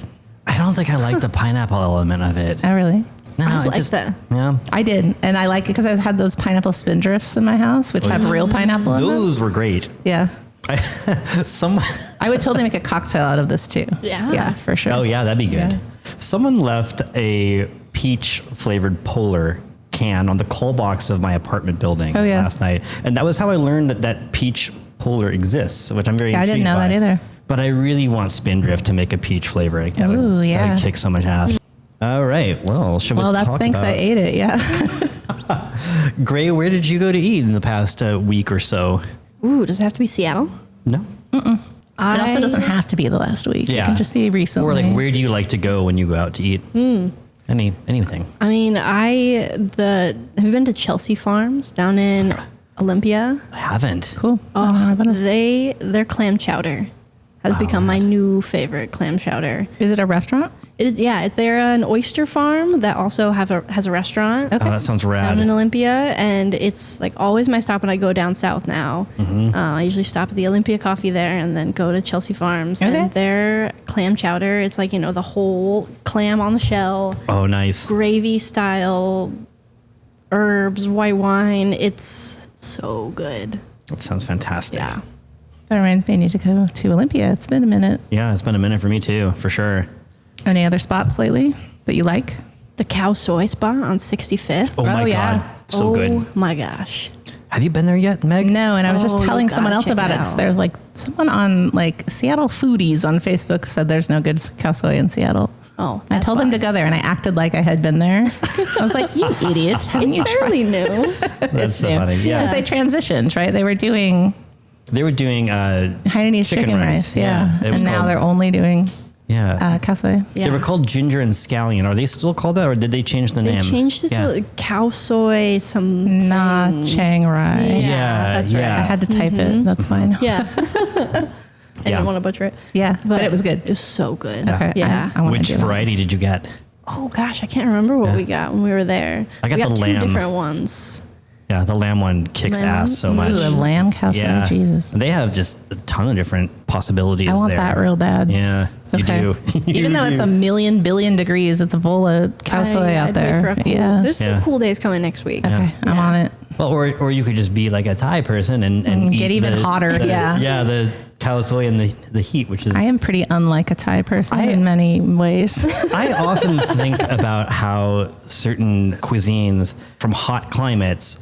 I don't think I like the pineapple element of it. Oh, really? No, I it like that. Yeah. I did. And I like it because I had those pineapple spindrifts in my house, which have real pineapple in them. Those were great. Yeah. Some. I would totally make a cocktail out of this too. Yeah. Yeah, for sure. Oh yeah, that'd be good. Yeah. Someone left a peach flavored Polar can on the coal box of my apartment building last night, and that was how I learned that peach Polar exists, which I'm very. I didn't intrigued know by. that either. But I really want Spindrift to make a peach flavor. Like, that Ooh, would, yeah. that would kick so much ass. All right. Well, should we Well, that's talk thanks about I ate it. Yeah. Gray, where did you go to eat in the past week or so? Ooh, does it have to be Seattle? No. It also doesn't have to be the last week. It can just be recently. Or like, where do you like to go when you go out to eat? Anything. I mean, have you been to Chelsea Farms down in Olympia? I haven't. Cool. I don't know where that is. Their clam chowder has become my new favorite clam chowder. Is it a restaurant? It is, yeah. They're an oyster farm that also has a restaurant. Oh, that sounds rad. Down in Olympia, and it's like always my stop when I go down south now. I usually stop at the Olympia Coffee there and then go to Chelsea Farms. Okay. And their clam chowder, it's like, the whole clam on the shell, Oh, nice. gravy style, herbs, white wine. It's so good. That sounds fantastic. Yeah. That reminds me, I need to go to Olympia. It's been a minute. Yeah, it's been a minute for me too, for sure. Any other spots lately that you like? The cow soy spot on 65th. Oh, my yeah. God. So good. Oh my gosh. Have you been there yet, Meg? No, and I was just Oh, telling you someone gotta else check about it it because out. there's like someone on like Seattle Foodies on Facebook said there's no good cow soy in Seattle. Oh, I told them to go there, and I acted like I had been there. I was like, "You idiots! Haven't you It's tried?" fairly new. That's so funny. Yeah. because they transitioned, right? They were doing They were doing Hainanese chicken rice, yeah, It was and now called- they're only doing Yeah. cow soy. Yeah. They were called Ginger and Scallion. Are they still called that, or did they change the They name? changed it Yeah. to like cow soy some. Nah, Chiang Rai. Yeah, that's right. yeah. I had to type it. That's fine. Yeah. I Yeah. didn't want to butcher it. Yeah, but it was good. It was so good. Okay, Yeah. I want Which to do that. variety did you get? Oh gosh, I can't remember what we got when we were there. I got we the got two lamb. different ones. Yeah, the lamb one kicks Lamb? ass so Ooh, much. Ooh, a lamb cow soy. Yeah, Jesus, They have just a ton of different possibilities. I want there. that real bad. Yeah, Okay. you do. Even though it's a million billion degrees, it's a bowl of cow soy out I'd wait there. for a cool- Yeah. There's some Yeah. cool days coming next week. Okay, I'm on it. Well, or you could just be like a Thai person and Get eat even the- hotter, the- yeah. Yeah, the cow soy and the heat, which is. I am pretty unlike a Thai person I- in many ways. I often think about how certain cuisines from hot climates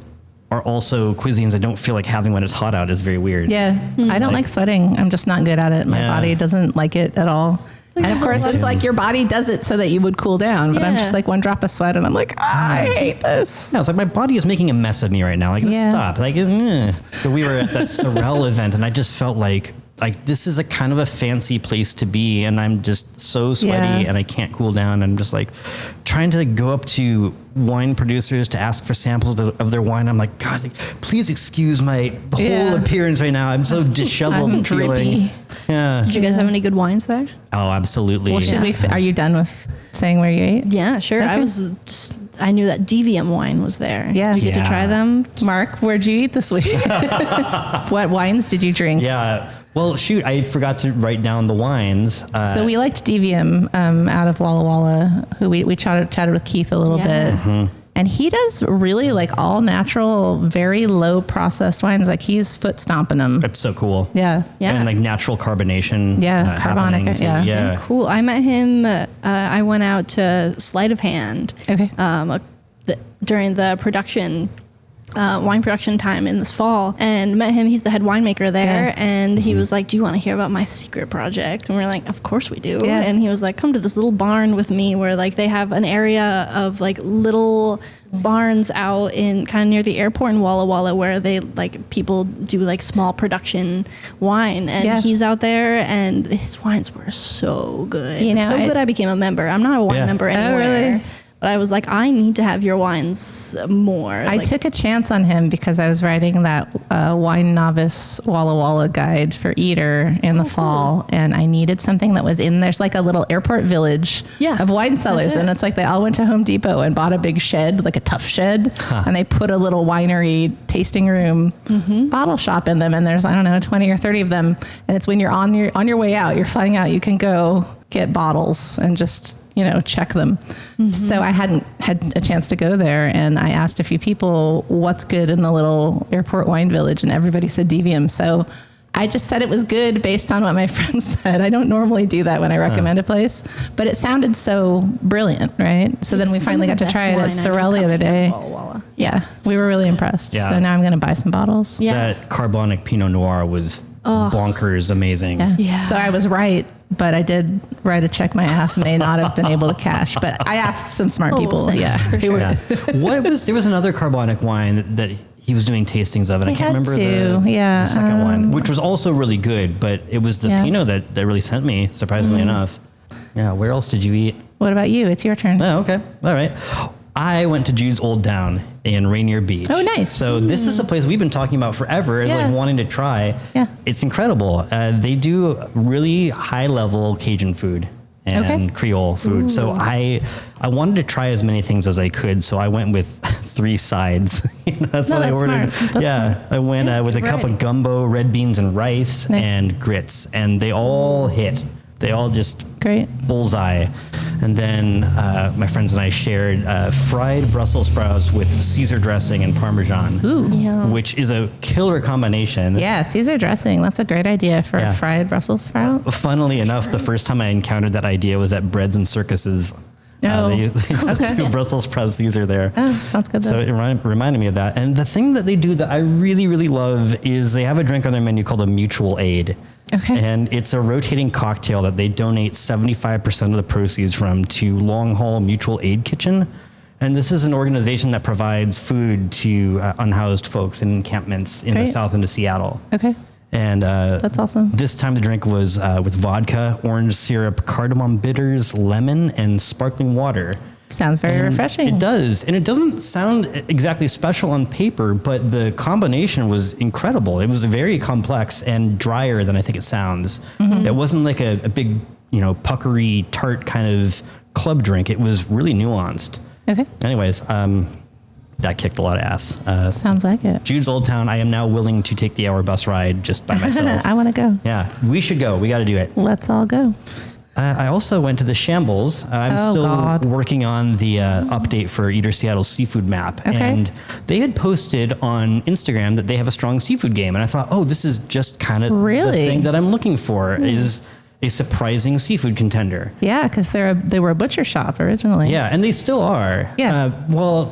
are also cuisines I don't feel like having when it's hot out. It's very weird. Yeah, I don't like sweating. I'm just not good at it. My Yeah. body doesn't like it at all. And of there's a course, lot it's of- like your body does it so that you would cool down. But I'm Yeah. just like one drop of sweat, and I'm like, I hate this. Yeah, it's like my body is making a mess of me right now. Like, Yeah. stop. Like, But we were at that Sorel event, and I just felt like this is a kind of a fancy place to be, and I'm just so sweaty, Yeah. and I can't cool down. I'm just like trying to go up to wine producers to ask for samples of their wine. I'm like, God, please excuse my whole Yeah. appearance right now. I'm so disheveled I'm and feeling. drippy. Yeah. Did you guys have any good wines there? Oh, absolutely. Well, should we? Are you done with saying where you ate? Yeah, sure. Okay. I knew that DVM wine was there. Yeah. Did you get to try Yeah. them? Mark, where'd you eat this week? What wines did you drink? Yeah. Well, shoot, I forgot to write down the wines. So we liked DVM out of Walla Walla, who we chatted with Keith a little Yeah. bit. Mm-hmm. And he does really like all natural, very low processed wines. Like he's foot stomping them. It's so cool. Yeah. Yeah. And like natural carbonation. Yeah, carbonic, happening too. yeah. Yeah. Cool. I met him. I went out to Sleight of Hand. Okay. During the production wine production time in this fall and met him. He's the head winemaker there. Yeah. And he was like, do you want to hear about my secret project? And we're like, of course we do. Yeah. And he was like, come to this little barn with me where like they have an area of like little barns out in kind of near the airport in Walla Walla where they like people do like small production wine. And he's out there and his wines were so good. You know, so good I became a member. I'm not a wine member anywhere. Oh, really? But I was like, I need to have your wines more. I took a chance on him because I was writing that wine novice Walla Walla guide for Eater in the fall. And I needed something that was in, there's like a little airport village of wine cellars. And it's like they all went to Home Depot and bought a big shed, like a tough shed. And they put a little winery tasting room bottle shop in them. And there's, I don't know, 20 or 30 of them. And it's when you're on your way out, you're flying out, you can go get bottles and just, you know, check them. So I hadn't had a chance to go there. And I asked a few people what's good in the little airport wine village. And everybody said Devium. So I just said it was good based on what my friends said. I don't normally do that when I recommend a place, but it sounded so brilliant, right? So then we finally got to try it at Sorel the other day. Yeah, we were really impressed. Yeah. So now I'm going to buy some bottles. Yeah. That carbonic Pinot Noir was bonkers amazing. Yeah. So I was right, but I did write a check my ass may not have been able to cash, but I asked some smart people. Yeah. There was another carbonic wine that he was doing tastings of, and I can't remember the second one, which was also really good, but it was the Pinot that really sent me, surprisingly enough. Yeah. Where else did you eat? What about you? It's your turn. Oh, okay. All right. I went to Jude's Old Town in Rainier Beach. Oh, nice. So this is a place we've been talking about forever as like wanting to try. Yeah. It's incredible. They do really high level Cajun food and Creole food. Ooh. So I wanted to try as many things as I could. So I went with 3 sides. That's what I ordered. Smart. I went with a cup of gumbo, red beans and rice and grits, and they all hit. They all just bullseye. And then my friends and I shared fried Brussels sprouts with Caesar dressing and Parmesan, which is a killer combination. Yeah, Caesar dressing. That's a great idea for a fried Brussels sprout. Funnily enough, the first time I encountered that idea was at Breads and Circuses. They used to do Brussels sprouts Caesar there. Oh, sounds good though. So it reminded me of that. And the thing that they do that I really, really love is they have a drink on their menu called a Mutual Aid. Okay. And it's a rotating cocktail that they donate 75% of the proceeds from to Long Haul Mutual Aid Kitchen. And this is an organization that provides food to unhoused folks in encampments in the south end of Seattle. Okay. And that's awesome. This time the drink was with vodka, orange syrup, cardamom bitters, lemon, and sparkling water. Sounds very refreshing. It does. And it doesn't sound exactly special on paper, but the combination was incredible. It was very complex and drier than I think it sounds. Mm-hmm. It wasn't like a big, puckery, tart kind of club drink. It was really nuanced. Okay. Anyways, that kicked a lot of ass. Sounds like it. Jude's Old Town. I am now willing to take the hour bus ride just by myself. I want to go. Yeah, we should go. We got to do it. Let's all go. I also went to the Shambles. I'm still working on the update for Eater Seattle's seafood map. Okay. And they had posted on Instagram that they have a strong seafood game. And I thought, this is just kind of the thing that I'm looking for is a surprising seafood contender. Yeah, because they were a butcher shop originally. Yeah, and they still are. Yeah.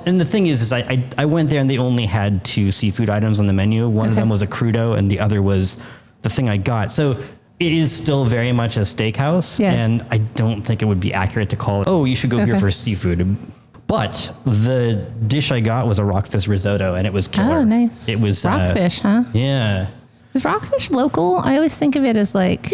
And the thing is I went there and they only had 2 seafood items on the menu. One of them was a crudo and the other was the thing I got. So it is still very much a steakhouse, and I don't think it would be accurate to call it, you should go here for seafood. But the dish I got was a rockfish risotto, and it was killer. Oh, nice. It was rockfish, huh? Yeah. Is rockfish local? I always think of it as like...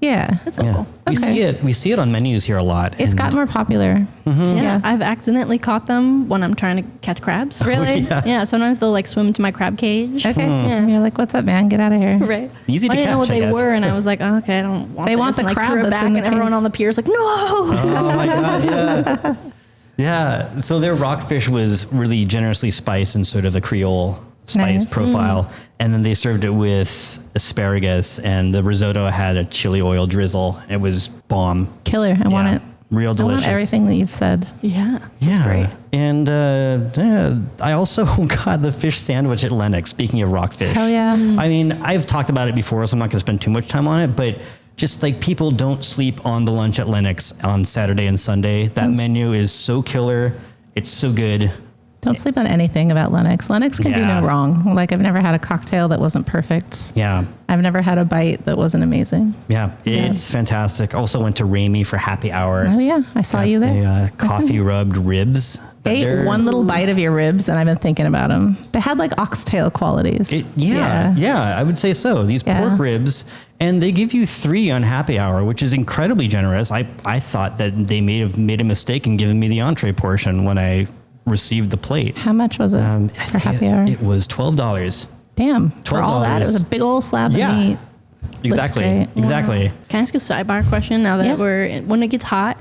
Yeah, it's local. Yeah. We see it on menus here a lot. It's gotten more popular. Mm-hmm. Yeah, I've accidentally caught them when I'm trying to catch crabs. Really? Yeah. Sometimes they'll like swim to my crab cage. Okay. Yeah. You're like, what's up, man? Get out of here. Right. Easy to catch. I didn't know what they were, and I was like, okay, I don't want. They want the crab that's back, in the and everyone on the pier is like, no. Oh my god. Yeah. So their rockfish was really generously spiced in sort of a Creole spice profile. And then they served it with asparagus, and the risotto had a chili oil drizzle. It was bomb. Killer. I want it. Real delicious. I want everything that you've said. Yeah. Great. And I also got the fish sandwich at Lenox, speaking of rockfish. Hell yeah. I mean, I've talked about it before, so I'm not going to spend too much time on it, but just like people don't sleep on the lunch at Lenox on Saturday and Sunday. That menu is so killer. It's so good. Don't sleep on anything about Lenox. Lenox can do Yeah. no wrong. Like I've never had a cocktail that wasn't perfect. Yeah. I've never had a bite that wasn't amazing. Yeah. It's fantastic. Also went to Ramey for happy hour. Oh yeah, I saw you there. Coffee rubbed ribs. Ate one little bite of your ribs, and I've been thinking about them. They had like oxtail qualities. Yeah, I would say so. These pork ribs, and they give you 3 on happy hour, which is incredibly generous. I thought that they may have made a mistake in giving me the entree portion when I received the plate. How much was it for happy hour? It was $12. Damn, for all that, it was a big old slab of meat. Exactly. Exactly. Can I ask a sidebar question now that when it gets hot?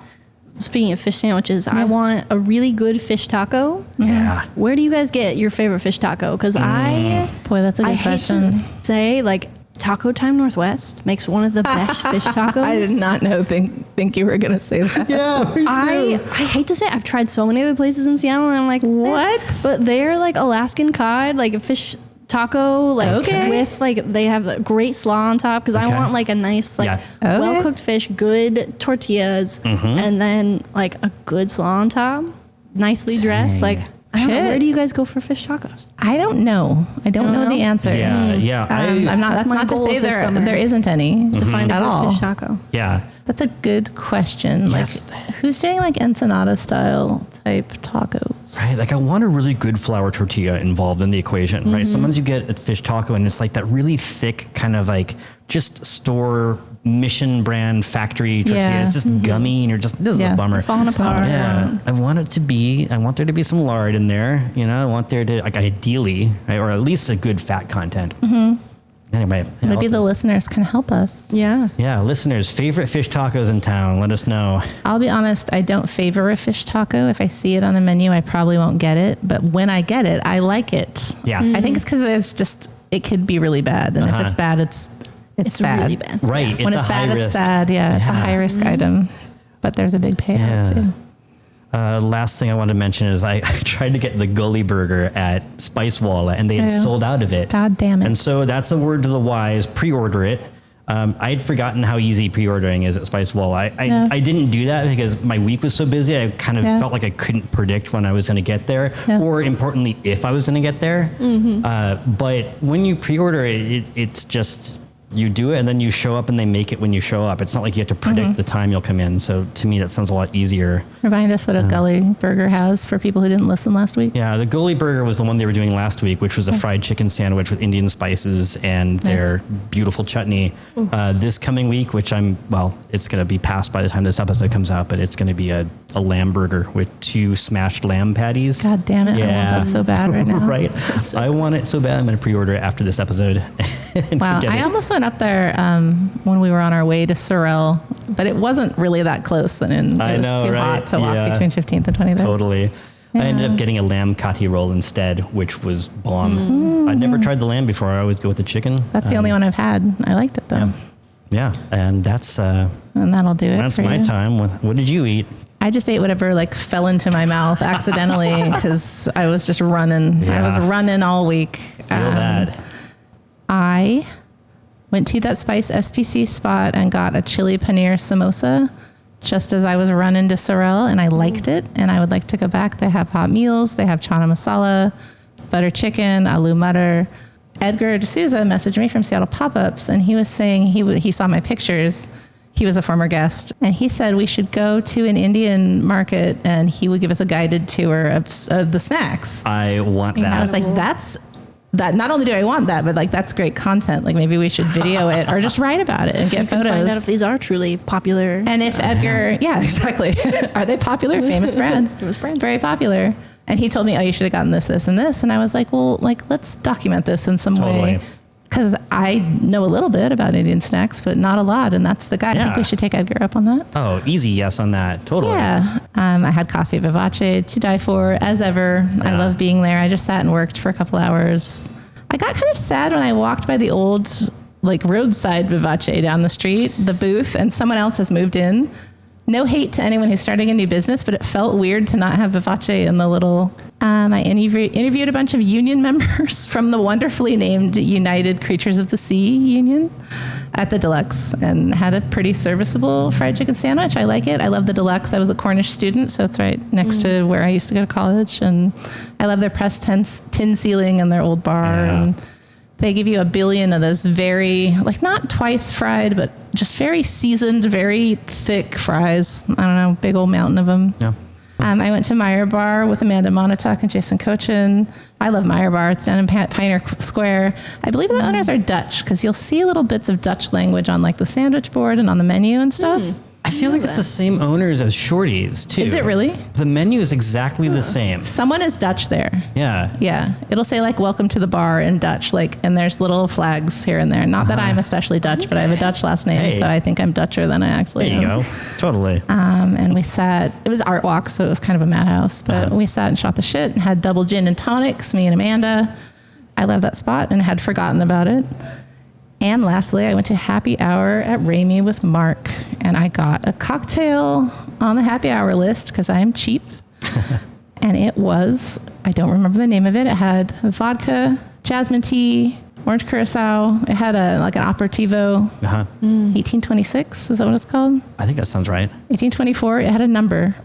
Speaking of fish sandwiches, I want a really good fish taco. Yeah. Where do you guys get your favorite fish taco? Because Boy, that's a good question. Hate to say, like, Taco Time Northwest makes one of the best fish tacos. I did not think you were going to say that. Yeah, me too. I hate to say it, I've tried so many other places in Seattle, and I'm like, what? But they're like Alaskan cod, like a fish taco, like with like they have a great slaw on top because I want like a nice like well cooked fish, good tortillas, and then like a good slaw on top, nicely dressed. Like I don't know, where do you guys go for fish tacos? I don't know. I don't know the answer. Yeah. I'm not. That's not to say there isn't any to find a at good all. fish taco. Yeah. That's a good question. Yes. Like, who's doing like ensenada style type tacos? Right, like I want a really good flour tortilla involved in the equation, right? Sometimes you get a fish taco and it's like that really thick kind of like just store Mission brand factory tortilla. Yeah. It's just gummy and you're just, this is a bummer. Falling apart. Yeah, I want there to be some lard in there, you know, I want there to, like ideally, right, or at least a good fat content. Anyway. Maybe the listeners can help us. Yeah. Yeah, listeners, favorite fish tacos in town, let us know. I'll be honest, I don't favor a fish taco. If I see it on the menu, I probably won't get it. But when I get it, I like it. Yeah. I think it's because it could be really bad. And if it's bad, it's bad. Really bad. Right. When it's bad, it's sad. Yeah, it's a high risk item. But there's a big payout too. Last thing I want to mention is I tried to get the gully burger at Spice Walla and they had sold out of it. God damn it. And so that's a word to the wise, pre-order it. I had forgotten how easy pre-ordering is at Spice Walla. I didn't do that because my week was so busy. I kind of felt like I couldn't predict when I was going to get there or importantly, if I was going to get there. But when you pre-order it, it's just... You do it and then you show up and they make it when you show up. It's not like you have to predict the time you'll come in. So to me, that sounds a lot easier. Remind us what a gully burger has for people who didn't listen last week. Yeah, the gully burger was the one they were doing last week, which was a fried chicken sandwich with Indian spices and their beautiful chutney. This coming week, which it's going to be past by the time this episode comes out, but it's going to be a lamb burger with 2 smashed lamb patties. God damn it. Yeah. I want that so bad right now. Right. I want it so bad. I'm going to pre-order it after this episode. Wow. I almost went up there when we were on our way to Sorel, but it wasn't really that close. And it was too hot to walk between 15th and 23rd. Totally. I ended up getting a lamb kati roll instead, which was bomb. I'd never tried the lamb before. I always go with the chicken. That's the only one I've had. I liked it though. Yeah. And that's... and that'll do it that's for my you. time. What did you eat? I just ate whatever like fell into my mouth accidentally because I was just running. Yeah. I was running all week. Feel that. I went to that Spice SPC spot and got a chili paneer samosa just as I was running to Sorel, and I liked it, and I would like to go back. They have hot meals. They have chana masala, butter chicken, aloo matar. Edgar D'Souza messaged me from Seattle Pop-Ups, and he was saying he saw my pictures. He was a former guest, and he said we should go to an Indian market, and he would give us a guided tour of the snacks. I want that. And I was like, that not only do I want that, but like that's great content. Like maybe we should video it or just write about it and get photos. Find out if these are truly popular. And if Edgar, yeah, exactly. Are they popular? Famous brand. Famous brand. Very popular. And he told me, oh, you should have gotten this, this, and this. And I was like, well, like let's document this in some way. Because I know a little bit about Indian snacks, but not a lot. And that's the guy. I think we should take Edgar up on that. Oh, easy yes on that. Totally. Yeah. I had Caffe Vita to die for, as ever. Yeah. I love being there. I just sat and worked for a couple hours. I got kind of sad when I walked by the old like roadside Vivace down the street, the booth, and someone else has moved in. No hate to anyone who's starting a new business, but it felt weird to not have Vivace in the little, I interviewed a bunch of union members from the wonderfully named United Creatures of the Sea Union at the Deluxe, and had a pretty serviceable fried chicken sandwich. I like it. I love the Deluxe. I was a Cornish student, so it's right next to where I used to go to college. And I love their pressed tin ceiling and their old bar. Yeah. And they give you a billion of those very, like, not twice fried, but just very seasoned, very thick fries. I don't know, big old mountain of them. Yeah. I went to Meyer Bar with Amanda Montauk and Jason Cochin. I love Meyer Bar. It's down in Pioneer Square. I believe the owners are Dutch, because you'll see little bits of Dutch language on like the sandwich board and on the menu and stuff. I feel like it's the same owners as Shorty's too. Is it really? The menu is exactly the same. Someone is Dutch there. Yeah. Yeah. It'll say like, welcome to the bar in Dutch, like, and there's little flags here and there. Not that I'm especially Dutch, but I have a Dutch last name. Hey. So I think I'm Dutcher than I actually There you am. go. Totally. And we sat, it was Art Walk, so it was kind of a madhouse, but we sat and shot the shit and had double gin and tonics, me and Amanda. I love that spot and had forgotten about it. And lastly, I went to happy hour at Ramey with Mark, and I got a cocktail on the happy hour list because I am cheap. And it was, I don't remember the name of it. It had vodka, jasmine tea, orange curacao. It had an aperitivo. 1826, is that what it's called? I think that sounds right. 1824, it had a number.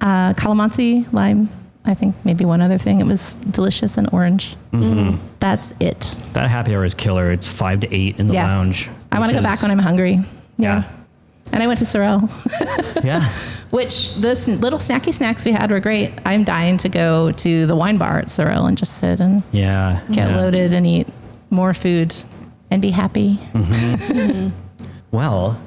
Calamansi, lime, I think maybe one other thing. It was delicious and orange. That's it. That happy hour is killer. It's 5 to 8 in the lounge. I want to go back when I'm hungry. Yeah. And I went to Sorel. Yeah. Which the little snacky snacks we had were great. I'm dying to go to the wine bar at Sorel and just sit and get loaded and eat more food and be happy. Well,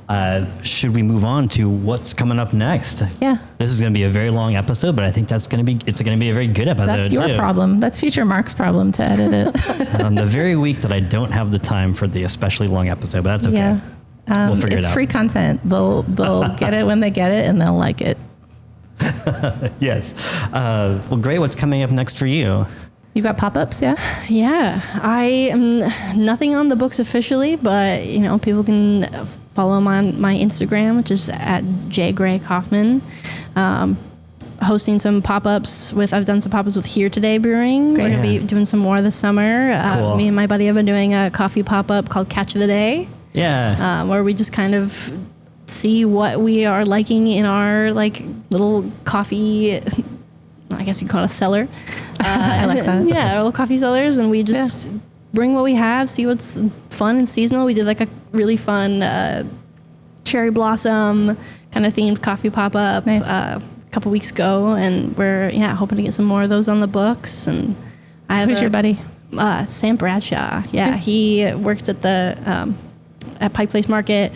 should we move on to what's coming up next? Yeah. This is going to be a very long episode, but I think it's going to be a very good episode. That's your problem. That's future Mark's problem to edit it. The very week that I don't have the time for the especially long episode, but that's okay. Yeah. We'll figure it out. It's free content. They'll get it when they get it, and they'll like it. Yes. Well, great. What's coming up next for you? You've got pop-ups, yeah? Yeah, I am nothing on the books officially, but people can follow my Instagram, which is at Gray Kauffman. Hosting some pop-ups I've done some pop-ups with Here Today Brewing. Great. We're gonna be doing some more this summer. Cool. Me and my buddy have been doing a coffee pop-up called Catch of the Day. Yeah. Where we just kind of see what we are liking in our like little coffee, I guess you call it a cellar. I like that. Yeah, our little coffee cellars, and we just bring what we have, see what's fun and seasonal. We did like a really fun cherry blossom kind of themed coffee pop-up a couple weeks ago, and we're hoping to get some more of those on the books. And Who's your buddy? Sam Bradshaw. Yeah, he works at the at Pike Place Market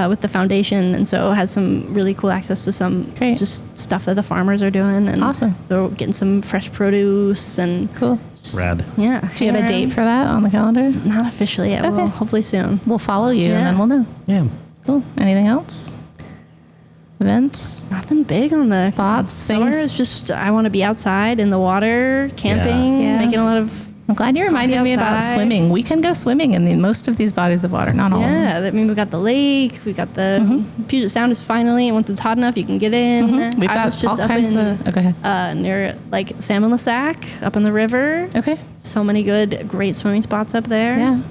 with the foundation, and so has some really cool access to some just stuff that the farmers are doing. And awesome. So we're getting some fresh produce and cool. Rad. Yeah. Do you have a date for that on the calendar? Not officially yet. Okay. We'll hopefully soon. We'll follow you and then we'll know. Yeah. Cool. Anything else? Events? Nothing big on the Thoughts? summer. Things? Is just I want to be outside in the water, camping, Yeah. making a lot of. I'm glad you reminded me about outside. swimming. We can go swimming in most of these bodies of water, not all of them. Yeah, I mean, we got the lake, we got the Puget Sound is finally, once it's hot enough, you can get in. We've I got was just all up kinds in, of... go ahead. near like Salmon Lasac, up in the river. Okay. So many good, great swimming spots up there. Yeah.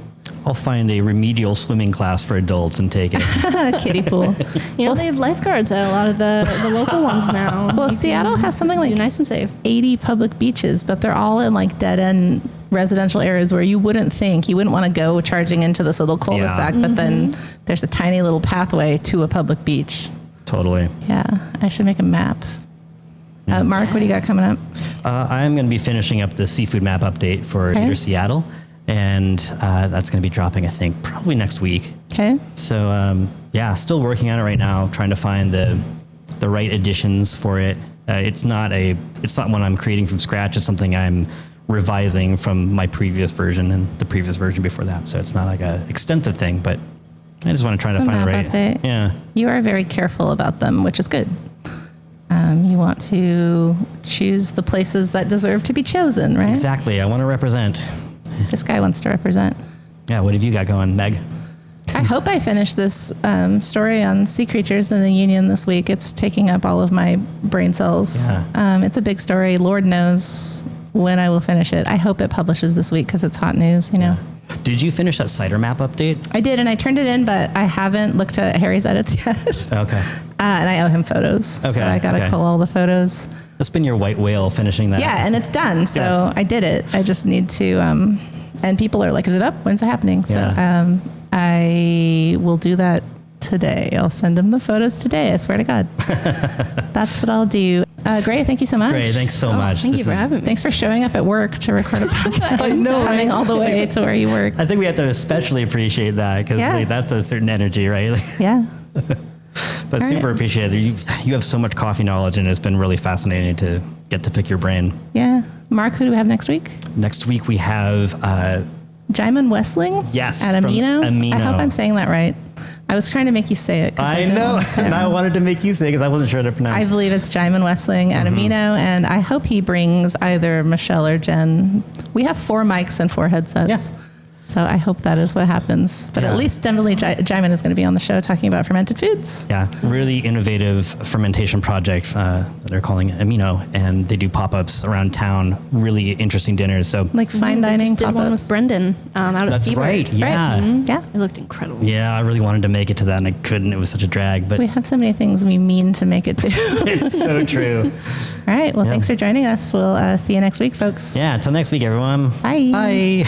I'll find a remedial swimming class for adults and take it. Kiddie pool. They have lifeguards at a lot of the local ones now. Well, Seattle has something like You're nice and safe. 80 public beaches, but they're all in like dead-end residential areas where you wouldn't want to go charging into this little cul-de-sac, but then there's a tiny little pathway to a public beach. Totally. Yeah, I should make a map. Mark, what do you got coming up? I'm going to be finishing up the seafood map update for Eater Seattle, and that's going to be dropping, I think, probably next week. Okay. So, still working on it right now, trying to find the right additions for it. It's not one I'm creating from scratch. It's something I'm revising from my previous version and the previous version before that. So it's not like a extensive thing, but I just want to try to find the right. Update. Yeah. You are very careful about them, which is good. You want to choose the places that deserve to be chosen, right? Exactly. I want to represent. This guy wants to represent. Yeah. What have you got going, Meg? I hope I finish this story on sea creatures in the Union this week. It's taking up all of my brain cells. Yeah. It's a big story. Lord knows when I will finish it. I hope it publishes this week because it's hot news, you know. Did you finish that cider map update? I did, and I turned it in, but I haven't looked at Harry's edits yet. Okay. And I owe him photos. Okay, So I got to okay. pull all the photos. That's been your white whale finishing that. Yeah, and it's done. So Yeah. I did it. I just need to, and people are like, is it up? When's it happening? So Yeah. I will do that today. I'll send him the photos today. I swear to God. That's what I'll do. Gray, thank you so much. Great, thanks so much. Thank you for having me. Thanks for showing up at work to record a podcast. I know, Coming right? all the way to where you work. I think we have to especially appreciate that because Yeah. that's a certain energy, right? Yeah. But All super right. appreciated. You have so much coffee knowledge, and it's been really fascinating to get to pick your brain. Yeah. Mark, who do we have next week? Next week we have Jaimin Westling? Yes, At from Amino? Amino. I hope I'm saying that right. I was trying to make you say it. 'cause I didn't know, want to say it and I wrong. wanted to make you say because I wasn't sure how to I pronounce. believe it's Jaimin Westling at Amino, and I hope he brings either Michelle or Jen. We have 4 mics and 4 headsets. Yeah. So I hope that is what happens. But Yeah. at least definitely Jaimin is going to be on the show talking about fermented foods. Yeah, really innovative fermentation project that they're calling Amino, and they do pop-ups around town. Really interesting dinners. So Like fine They dining just did one pop-ups. with Brendan out of that's Seabird. right. Yeah. Yeah. It looked incredible. Yeah, I really wanted to make it to that, and I couldn't. It was such a drag, but We have so many things we mean to make it to. it's so true. All right. Well, Yeah. thanks for joining us. We'll see you next week, folks. Yeah, until next week, everyone. Bye. Bye.